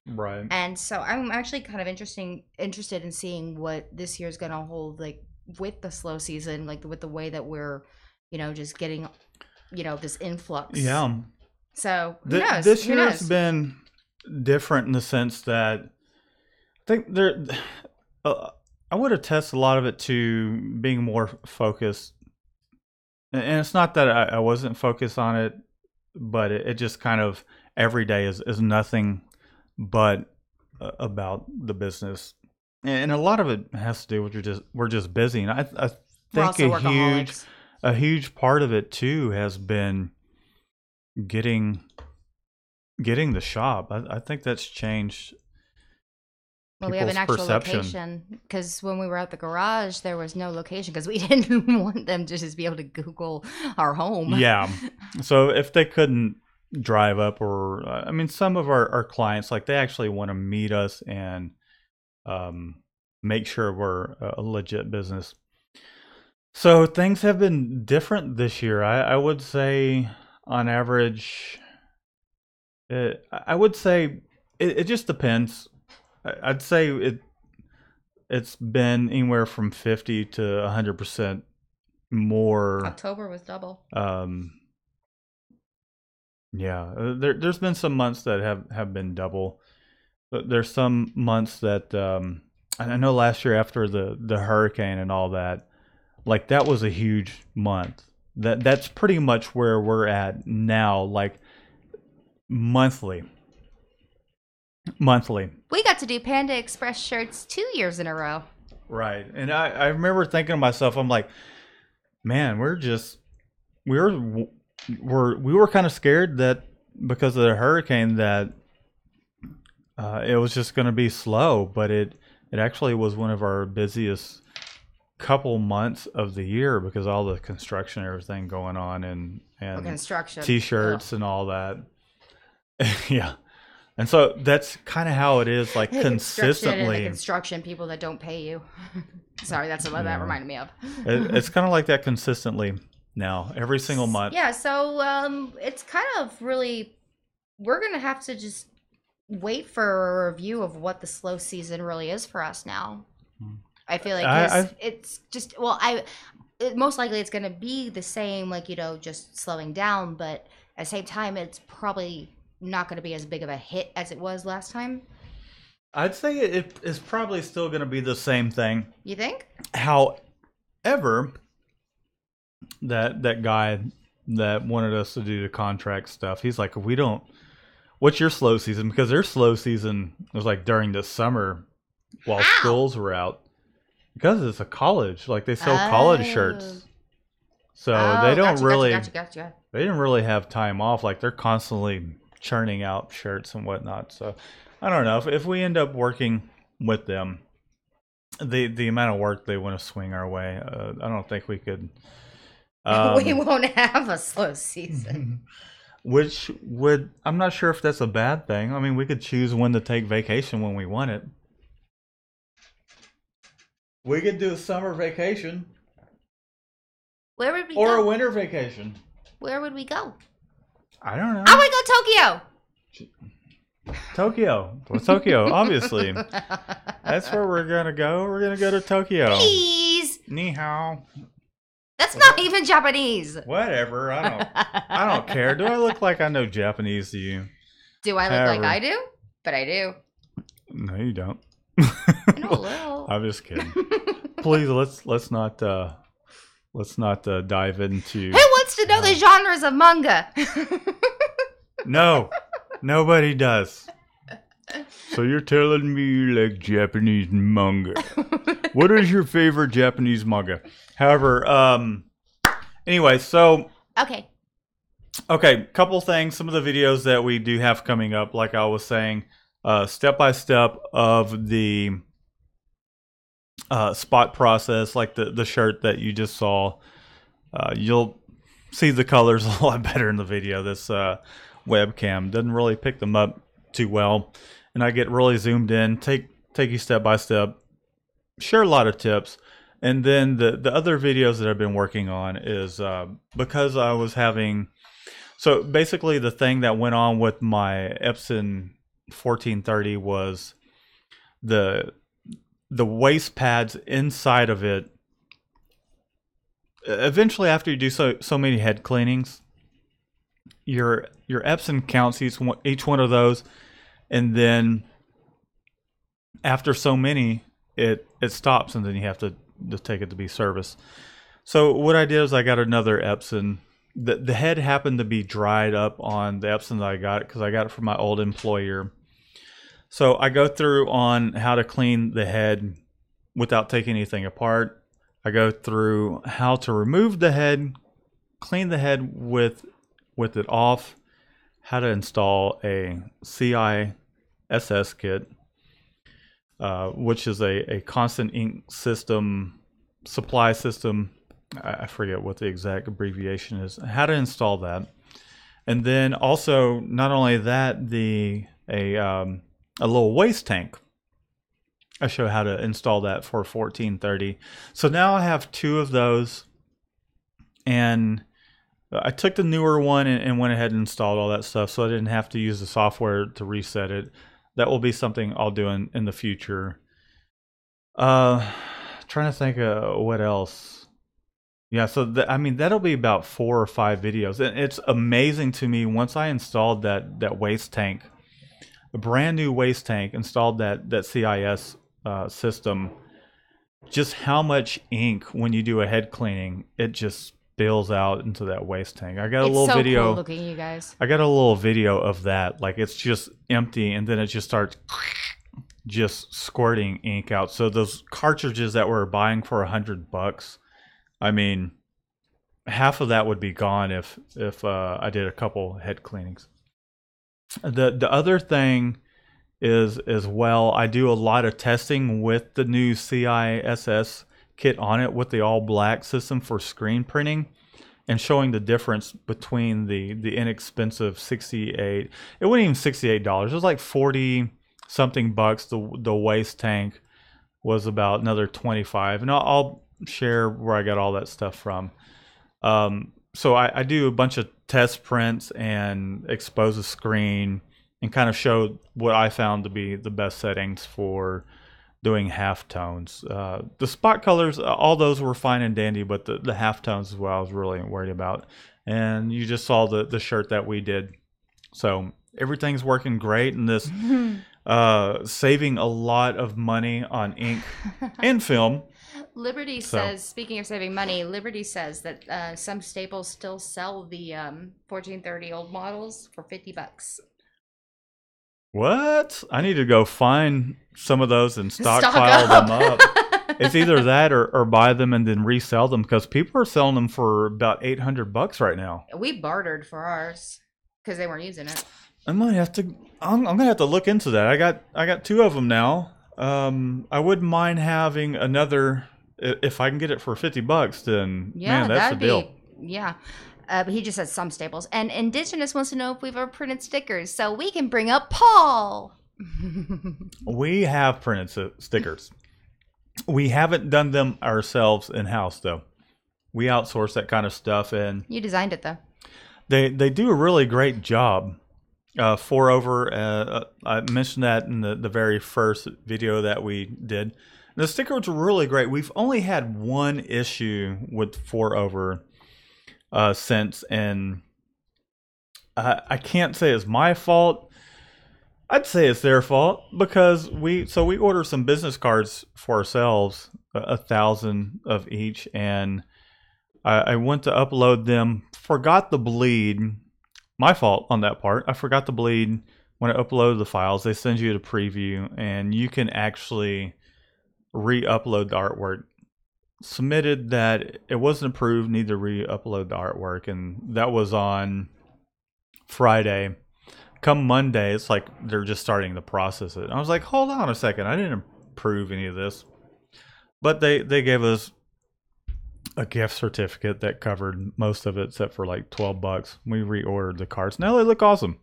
Right.
And so I'm actually kind of interested in seeing what this year's going to hold, like with the slow season, like with the way that we're, just getting, this influx.
Yeah.
So who knows?
This year has been different in the sense that I think I would attest a lot of it to being more focused. And it's not that I wasn't focused on it, but it just kind of every day is nothing but about the business, and a lot of it has to do with we're just busy. And I think a huge part of it too has been getting the shop. I think that's changed.
Well, we have an actual location, because when we were at the garage, there was no location because we didn't want them to just be able to Google our home.
Yeah. So if they couldn't drive up, or I mean, some of our clients, like, they actually want to meet us and make sure we're a legit business. So things have been different this year. I would say on average, it just depends. I'd say it's been anywhere from 50 to 100% more.
October was double.
Yeah, there's been some months that have been double. But there's some months that I know last year after the hurricane and all that, like, that was a huge month. That's pretty much where we're at now, like monthly.
We got to do Panda Express shirts 2 years in a row.
Right. And I remember thinking to myself, I'm like, man, we were kind of scared that because of the hurricane that it was just going to be slow, but it actually was one of our busiest couple months of the year because all the construction and everything going on, and
construction
t-shirts and all that. Yeah. And so that's kind of how it is, like, consistently.
The construction people that don't pay you. Sorry, that's what that reminded me of.
It's kind of like that consistently now, every single month.
Yeah, so it's kind of really, we're going to have to just wait for a review of what the slow season really is for us now. I feel like it's just, most likely it's going to be the same, like, just slowing down, but at the same time, it's probably not going to be as big of a hit as it was last time.
I'd say it is probably still going to be the same thing.
You think?
However, that guy that wanted us to do the contract stuff, he's like, if we don't, what's your slow season? Because their slow season was like during the summer while schools were out. Because it's a college. Like, they sell college shirts. So they don't
Gotcha.
They didn't really have time off. Like, they're constantly churning out shirts and whatnot. So I don't know. If we end up working with them, the amount of work they want to swing our way, I don't think we could.
We won't have a slow season.
Which would, I'm not sure if that's a bad thing. I mean, we could choose when to take vacation when we want it. We could do a summer vacation.
Where would we go?
Or a winter vacation.
Where would we go?
I don't know.
I want to go Tokyo.
Tokyo. Well, Tokyo, obviously. That's where we're going to go. We're going to go to Tokyo.
Please.
Ni hao.
That's not even Japanese.
Whatever. I don't care. Do I look like I know Japanese to you?
Do I look like I do? But I do.
No, you don't.
I know a little.
I'm just kidding. Please, let's not dive into.
Who wants to know the genres of manga?
No, nobody does. So you're telling me you like Japanese manga? What is your favorite Japanese manga? However, anyway, so
okay,
couple things. Some of the videos that we do have coming up, like I was saying, step by step of the spot process, like the shirt that you just saw. You'll see the colors a lot better in the video. This webcam doesn't really pick them up too well, and I get really zoomed in, take you step by step, share a lot of tips. And then the other videos that I've been working on is because I was having, so basically the thing that went on with my Epson 1430 was the waist pads inside of it. Eventually, after you do so many head cleanings, your Epson counts each one of those, and then after so many, it stops, and then you have to take it to be serviced. So what I did is I got another Epson. The head happened to be dried up on the Epson that I got because I got it from my old employer. So I go through on how to clean the head without taking anything apart. I go through how to remove the head, clean the head with it off, how to install a CISS kit, which is a constant ink system, supply system. I forget what the exact abbreviation is. How to install that. And then also, not only that, a little waste tank. I show how to install that for 1430. So now I have two of those, and I took the newer one and went ahead and installed all that stuff, so I didn't have to use the software to reset it. That will be something I'll do in the future. Trying to think of what else. Yeah, so I mean, that'll be about 4 or 5 videos. And it's amazing to me, once I installed that waste tank, a brand new waste tank, installed that CIS system, just how much ink, when you do a head cleaning, it just spills out into that waste tank. I got a little video.
Cool looking, you guys.
I got a little video of that. Like, it's just empty, and then it just starts just squirting ink out. So those cartridges that we're buying for $100, I mean, half of that would be gone if I did a couple head cleanings. The other thing is, as well, I do a lot of testing with the new CISS kit on it, with the all black system for screen printing, and showing the difference between the inexpensive 68, it wasn't even $68, it was like 40 something bucks. The waste tank was about another 25, and I'll share where I got all that stuff from. So I do a bunch of test prints and expose a screen and kind of show what I found to be the best settings for doing halftones. The spot colors, all those were fine and dandy, but the halftones is what I was really worried about. And you just saw the shirt that we did. So everything's working great, and this saving a lot of money on ink and film.
Liberty says, speaking of saving money, Liberty says that some Staples still sell the 1430 old models for $50.
What? I need to go find some of those and stockpile them up. It's either that or buy them and then resell them, because people are selling them for about $800 right now.
We bartered for ours because they weren't using it.
I'm gonna have to look into that. I got 2 of them now. I wouldn't mind having another if I can get it for $50. Then man, that's the deal.
Yeah. But he just says some staples. And Indigenous wants to know if we've ever printed stickers, so we can bring up Paul.
We have printed stickers. We haven't done them ourselves in-house, though. We outsource that kind of stuff. And
you designed it, though.
They do a really great job. 4over, I mentioned that in the very first video that we did. The stickers are really great. We've only had one issue with 4over since, and I can't say it's my fault. I'd say it's their fault, because we ordered some business cards for ourselves, 1,000 of each, and I went to upload them, forgot to bleed. My fault on that part. I forgot to bleed when I uploaded the files. They send you to preview, and you can actually re-upload the artwork. Submitted that it wasn't approved, need to re-upload the artwork, and that was on Friday. Come Monday, it's like they're just starting to process it. I was like, hold on a second, I didn't approve any of this. But they gave us a gift certificate that covered most of it, except for like $12. We reordered the cards. Now they look awesome.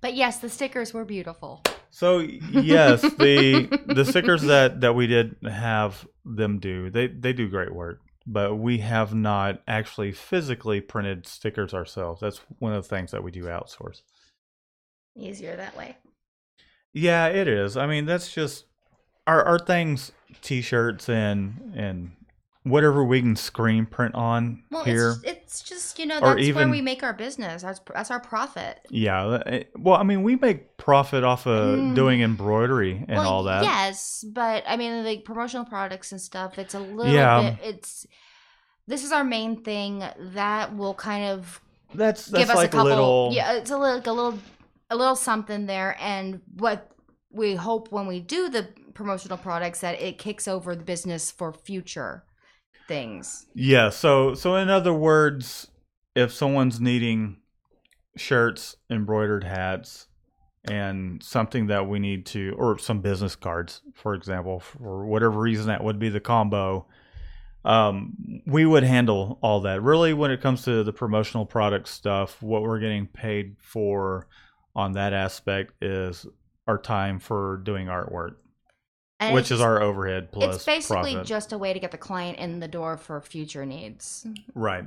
But yes, the stickers were beautiful.
So yes, the stickers that we did have them do, they do great work. But we have not actually physically printed stickers ourselves. That's one of the things that we do outsource.
Easier that way.
Yeah, it is. I mean, that's just our things, t-shirts and whatever we can screen print on here.
It's just, that's where we make our business. That's our profit.
Yeah. Well, I mean, we make profit off of doing embroidery and all that.
Yes, but I mean, like promotional products and stuff, it's a little bit, this is our main thing that will kind of
that's
give us
like
a couple.
Little,
yeah, it's a little something there. And what we hope when we do the promotional products, that it kicks over the business for future things.
Yeah, so in other words, if someone's needing shirts, embroidered hats, and something that we need to, or some business cards, for example, for whatever reason that would be the combo, we would handle all that. Really, when it comes to the promotional product stuff, what we're getting paid for on that aspect is our time for doing artwork. And which is our overhead plus
it's basically
profit.
Just a way to get the client in the door for future needs.
Right.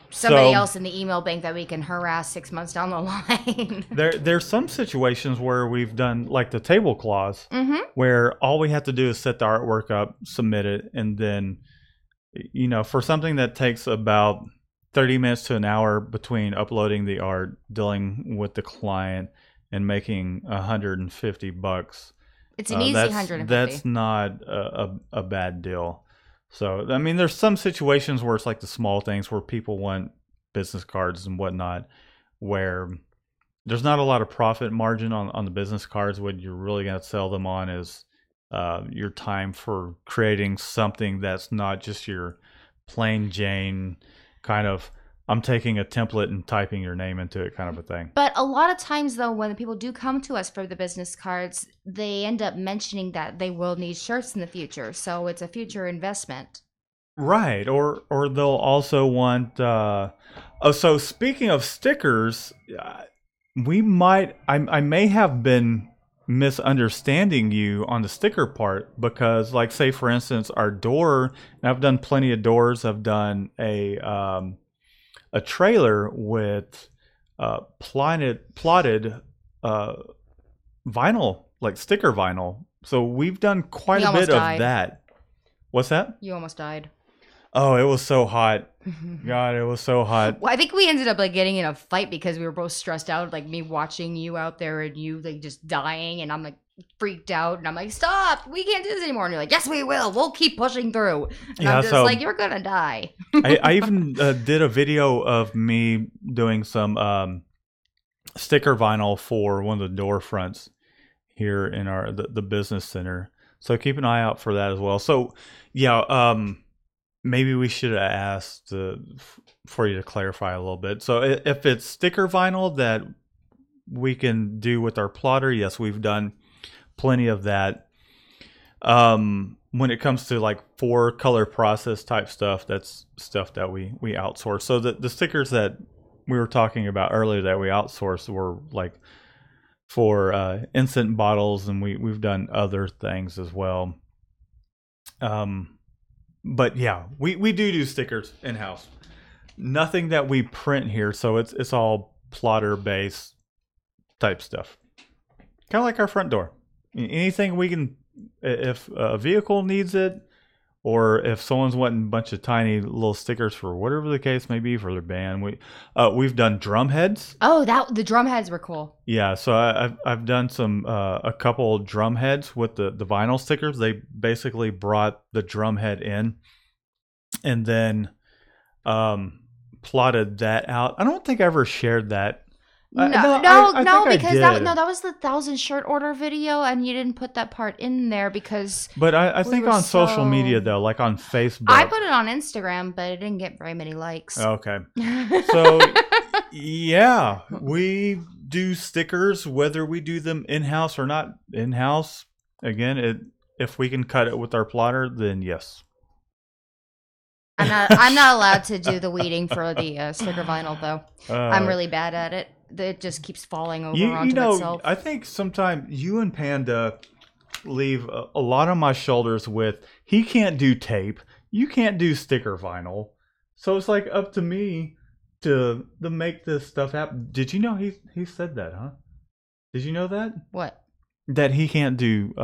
Somebody else in the email bank that we can harass 6 months down the line.
There's some situations where we've done like the tablecloths, where all we have to do is set the artwork up, submit it, and then, for something that takes about 30 minutes to an hour between uploading the art, dealing with the client, and making $150.
It's an easy 150.
That's not a bad deal. So, I mean, there's some situations where it's like the small things where people want business cards and whatnot, where there's not a lot of profit margin on the business cards. What you're really going to sell them on is your time for creating something that's not just your plain Jane kind of, I'm taking a template and typing your name into it kind of a thing.
But a lot of times, though, when people do come to us for the business cards, they end up mentioning that they will need shirts in the future. So it's a future investment.
Right. Or they'll also want... so speaking of stickers, I may have been misunderstanding you on the sticker part, because like, say, for instance, our door, and I've done plenty of doors. I've done a trailer with plotted vinyl, like sticker vinyl. So we've done quite a bit of that. What's that?
You almost died.
Oh, it was so hot. God, it was so hot.
Well, I think we ended up like getting in a fight because we were both stressed out, like me watching you out there and you like just dying, and I'm like freaked out, and I'm like, stop, we can't do this anymore. And you're like, yes, we will. We'll keep pushing through. And I'm just like, you're gonna die.
I even did a video of me doing some sticker vinyl for one of the door fronts here in the business center. So keep an eye out for that as well. So yeah, maybe we should have asked for you to clarify a little bit. So if it's sticker vinyl that we can do with our plotter, yes, we've done plenty of that. When it comes to like 4-color process type stuff, that's stuff that we outsource. So the stickers that we were talking about earlier that we outsourced were like for instant bottles, and we've done other things as well. But yeah, we do stickers in-house. Nothing that we print here, so it's all plotter based type stuff. Kind of like our front door. Anything we can, if a vehicle needs it, or if someone's wanting a bunch of tiny little stickers for whatever the case may be for their band, we've done drum heads.
Oh, the drum heads were cool.
Yeah, so I've done some a couple drum heads with the vinyl stickers. They basically brought the drum head in, and then plotted that out. I don't think I ever shared that.
No, because that was the 1,000 shirt order video, and you didn't put that part in there because.
But I think on social media though, like on Facebook,
I put it on Instagram, but it didn't get very many likes.
Okay, so yeah, we do stickers whether we do them in house or not in house. Again, if we can cut it with our plotter, then yes.
I'm not allowed to do the weeding for the sticker vinyl though. I'm really bad at it. It just keeps falling over onto itself.
I think sometimes you and Panda leave a lot on my shoulders with, he can't do tape, you can't do sticker vinyl. So it's like up to me to make this stuff happen. Did you know he said that, huh? Did you know that?
What?
That he can't do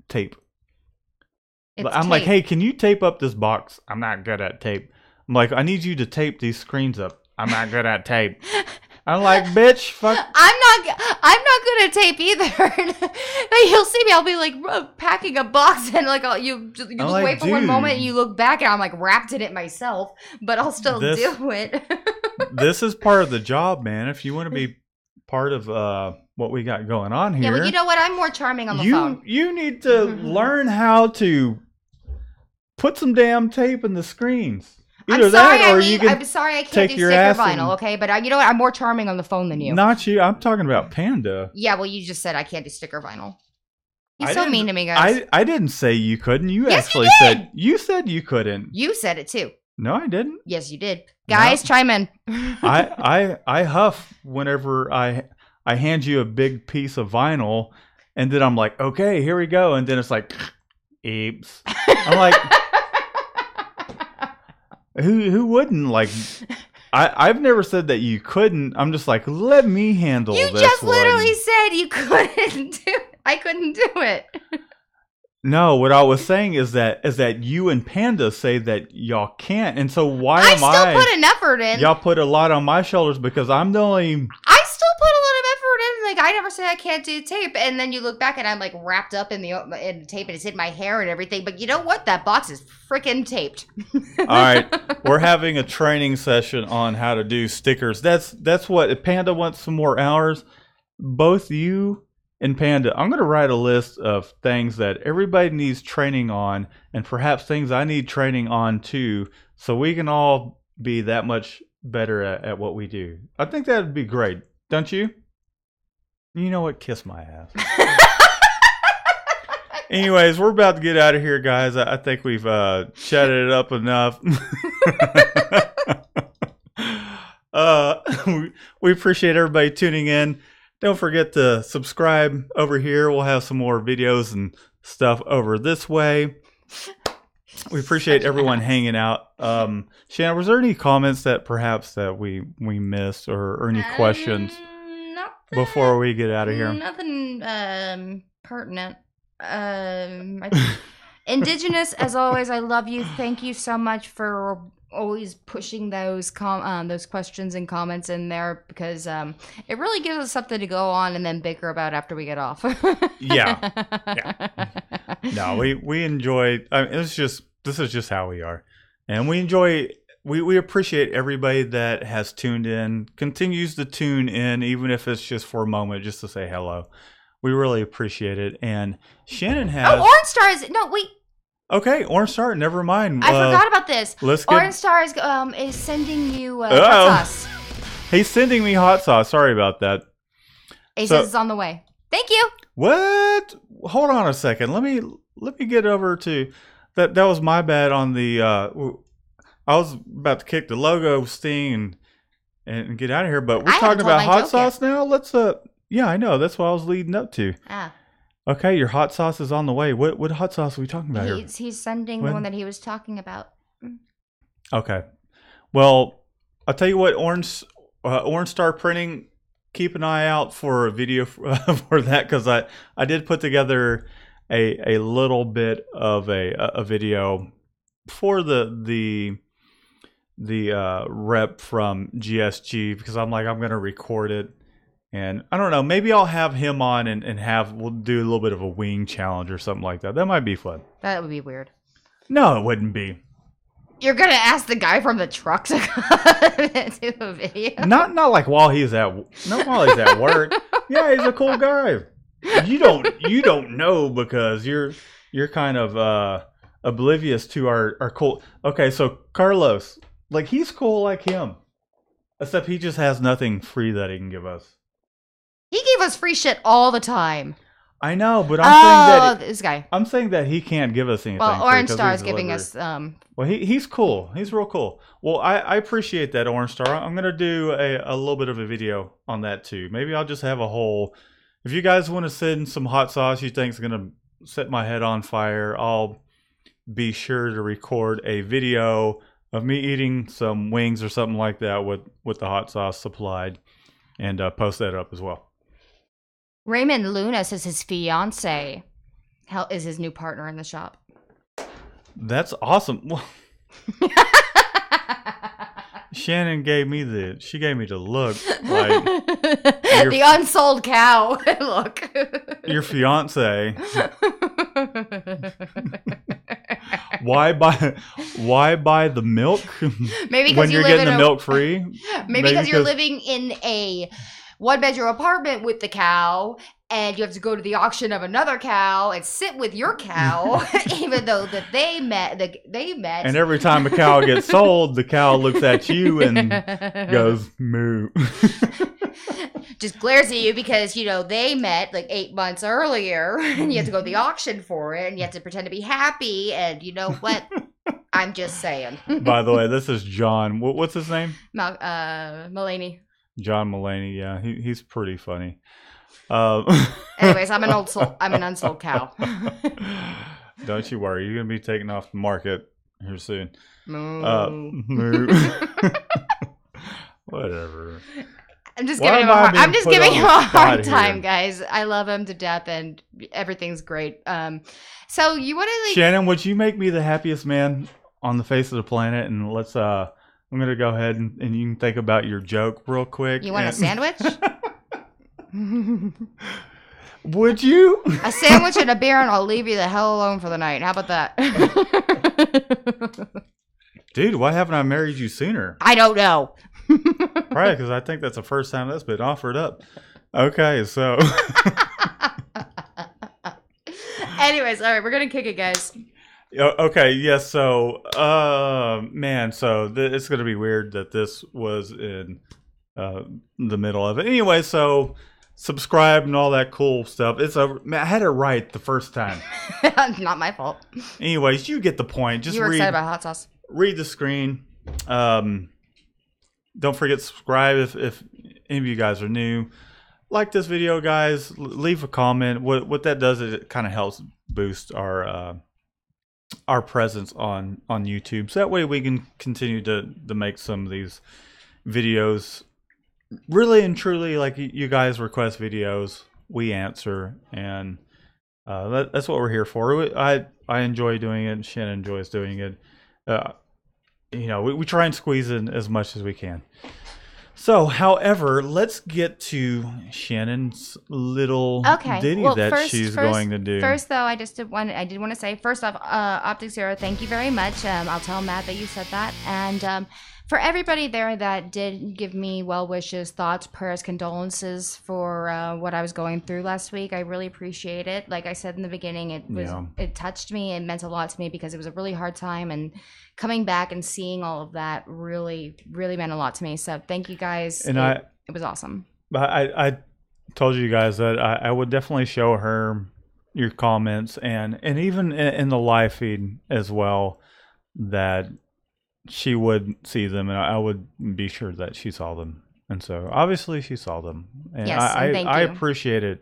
tape.
It's
I'm
tape.
like, hey, can you tape up this box? I'm not good at tape. I'm like, I need you to tape these screens up. I'm not good at tape. I'm like, bitch, fuck.
I'm not good at tape either. You'll see me. I'll be like packing a box, and like you just
like,
wait for one moment, and you look back, and I'm like wrapped in it myself, but I'll still do it.
This is part of the job, man. If you want to be part of what we got going on here,
yeah. Well, you know what? I'm more charming on the phone.
You need to learn how to put some damn tape in the screens. I'm sorry
I can't do sticker vinyl, okay? But you know what? I'm more charming on the phone than you.
Not you. I'm talking about Panda.
Yeah, well, you just said I can't do sticker vinyl. You're so mean to me, guys.
I didn't say you couldn't. You actually said you couldn't.
You said it too.
No, I didn't.
Yes, you did. Guys, chime in.
I huff whenever I hand you a big piece of vinyl, and then I'm like, okay, here we go, and then it's like, eeps. I'm like. Who wouldn't? Like, I've never said that you couldn't. I'm just like, let me handle this.
You just literally said you couldn't do it. I couldn't do it.
No, what I was saying is that you and Panda say that y'all can't, and so why am I?
I still put an effort in.
Y'all put a lot on my shoulders because I'm the only.
I still put a lot of effort in. Like, I never say I can't do tape, and then you look back and I'm like wrapped up in the tape, and it's in my hair and everything. But you know what? That box is freaking taped.
All right, we're having a training session on how to do stickers. That's what if Panda wants some more hours. Both you and Panda, I'm going to write a list of things that everybody needs training on, and perhaps things I need training on too, so we can all be that much better at what we do. I think that would be great, don't you? You know what? Kiss my ass. Anyways, we're about to get out of here, guys. I think we've chatted it up enough. We appreciate everybody tuning in. Don't forget to subscribe over here. We'll have some more videos and stuff over this way. We appreciate everyone hanging out. Shanna, was there any comments that perhaps that we missed or any questions before we get out of here?
Nothing pertinent. Indigenous, as always, I love you. Thank you so much for always pushing those questions and comments in there, because it really gives us something to go on and then bicker about after we get off.
Yeah. No, we enjoy. I mean, this is just how we are, and we enjoy. We appreciate everybody that has tuned in, continues to tune in, even if it's just for a moment, just to say hello. We really appreciate it. And Shannon has...
Oh, Orange Star is... No, wait.
Okay, Orange Star, never mind.
I forgot about this. Orange Star is sending you hot sauce.
He's sending me hot sauce. Sorry about that.
He says it's on the way. Thank you.
What? Hold on a second. Let me get over to... That was my bad on the... I was about to kick the logo sting and get out of here, but we're talking about hot sauce now? Let's... Yeah, I know. That's what I was leading up to. Okay, your hot sauce is on the way. What hot sauce are we talking about here?
He's sending the one that he was talking about.
Okay. Well, I'll tell you what, Orange Star Printing, keep an eye out for a video for that, because I did put together a little bit of a video for the rep from GSG, because I'm going to record it. And I don't know, maybe I'll have him on and we'll do a little bit of a wing challenge or something like that. That might be fun.
That would be weird.
No, it wouldn't be.
You're going to ask the guy from the truck to do a video?
Not like while he's at work. Yeah, he's a cool guy. You don't know because you're kind of oblivious to our cool. Okay, so Carlos, he's cool like him. Except he just has nothing free that he can give us.
He gave us free shit all the time.
I know, but I'm
this guy.
I'm saying that he can't give us anything.
Well, Orange Star is giving us.
Well, he's cool. He's real cool. Well, I appreciate that, Orange Star. I'm gonna do a little bit of a video on that too. Maybe I'll just have a whole. If you guys want to send some hot sauce you think is gonna set my head on fire, I'll be sure to record a video of me eating some wings or something like that with the hot sauce supplied, and post that up as well.
Raymond Luna says his fiance is his new partner in the shop.
That's awesome. Shannon gave me the look, like
the unsold cow look.
Your fiance. Why buy the milk?
Maybe
when you're getting the milk free.
Maybe because you're living in a one-bedroom apartment with the cow, and you have to go to the auction of another cow and sit with your cow, even though that they met.
And every time a cow gets sold, the cow looks at you and goes moo.
Just glares at you because they met 8 months earlier, and you have to go to the auction for it, and you have to pretend to be happy. And you know what? I'm just saying.
By the way, this is John. What's his name?
Mulaney.
John Mulaney. Yeah, he's pretty funny.
Anyways, I'm an unsold cow.
Don't you worry, you're gonna be taken off the market here soon.
Moo.
Whatever.
I'm just giving him a hard time, guys. I love him to death, and everything's great. So you want to
Shannon? Would you make me the happiest man on the face of the planet? And let's. I'm gonna go ahead and you can think about your joke real quick.
You want a sandwich?
Would you?
A sandwich and a beer, and I'll leave you the hell alone for the night. How about that?
Dude, why haven't I married you sooner?
I don't know.
Right, because I think that's the first time that's been offered up. Okay, so.
Anyways, all right, we're going to kick it, guys.
Okay, yes, so, man, so it's going to be weird that this was in the middle of it. Anyway, so subscribe and all that cool stuff. It's over. Man, I had it right the first time.
Not my fault.
Anyways, you get the point. Just
you were excited about hot sauce.
Read the screen. Don't forget to subscribe if any of you guys are new. Like this video, guys. Leave a comment. What that does is it kind of helps boost our presence on YouTube. So that way we can continue to make some of these videos. Really and truly, like you guys request videos, we answer, and that's what we're here for. I enjoy doing it. Shannon enjoys doing it. We try and squeeze in as much as we can. So, however, let's get to Shannon's little ditty she's going to do.
First, though, I did want to say, first off, Optics Zero, thank you very much. I'll tell Matt that you said that. And For everybody there that did give me well wishes, thoughts, prayers, condolences for what I was going through last week, I really appreciate it. Like I said in the beginning, it touched me. It meant a lot to me because it was a really hard time, and coming back and seeing all of that really, really meant a lot to me. So thank you guys. And it was awesome.
I told you guys that I would definitely show her your comments and even in the live feed as well, that she would see them, and I would be sure that she saw them. And so obviously she saw them. And
yes,
I appreciate it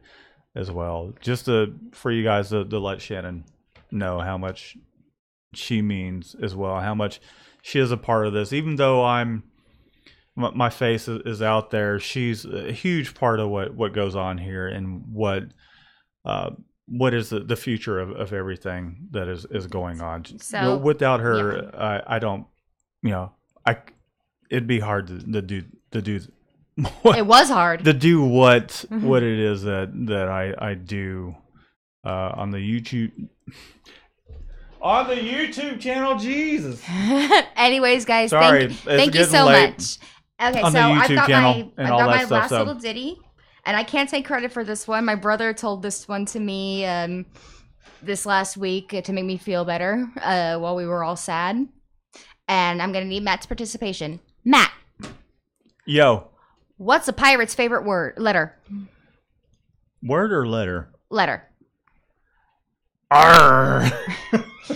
as well. Just for you guys to let Shannon know how much she means as well, how much she is a part of this. Even though my face is out there, she's a huge part of what goes on here, and what is the future of everything that is going on. So without her, yeah. I don't. It'd be hard to do.
It was hard
to do what it is that I do on the YouTube. On the YouTube channel, Jesus.
Anyways, guys,
sorry,
thank you so much. Okay, so I've got my last little ditty, and I can't take credit for this one. My brother told this one to me this last week to make me feel better while we were all sad. And I'm going to need Matt's participation. Matt.
Yo.
What's a pirate's favorite letter?
Word or letter?
Letter.
R.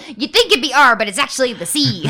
You think it'd be R, but it's actually the C.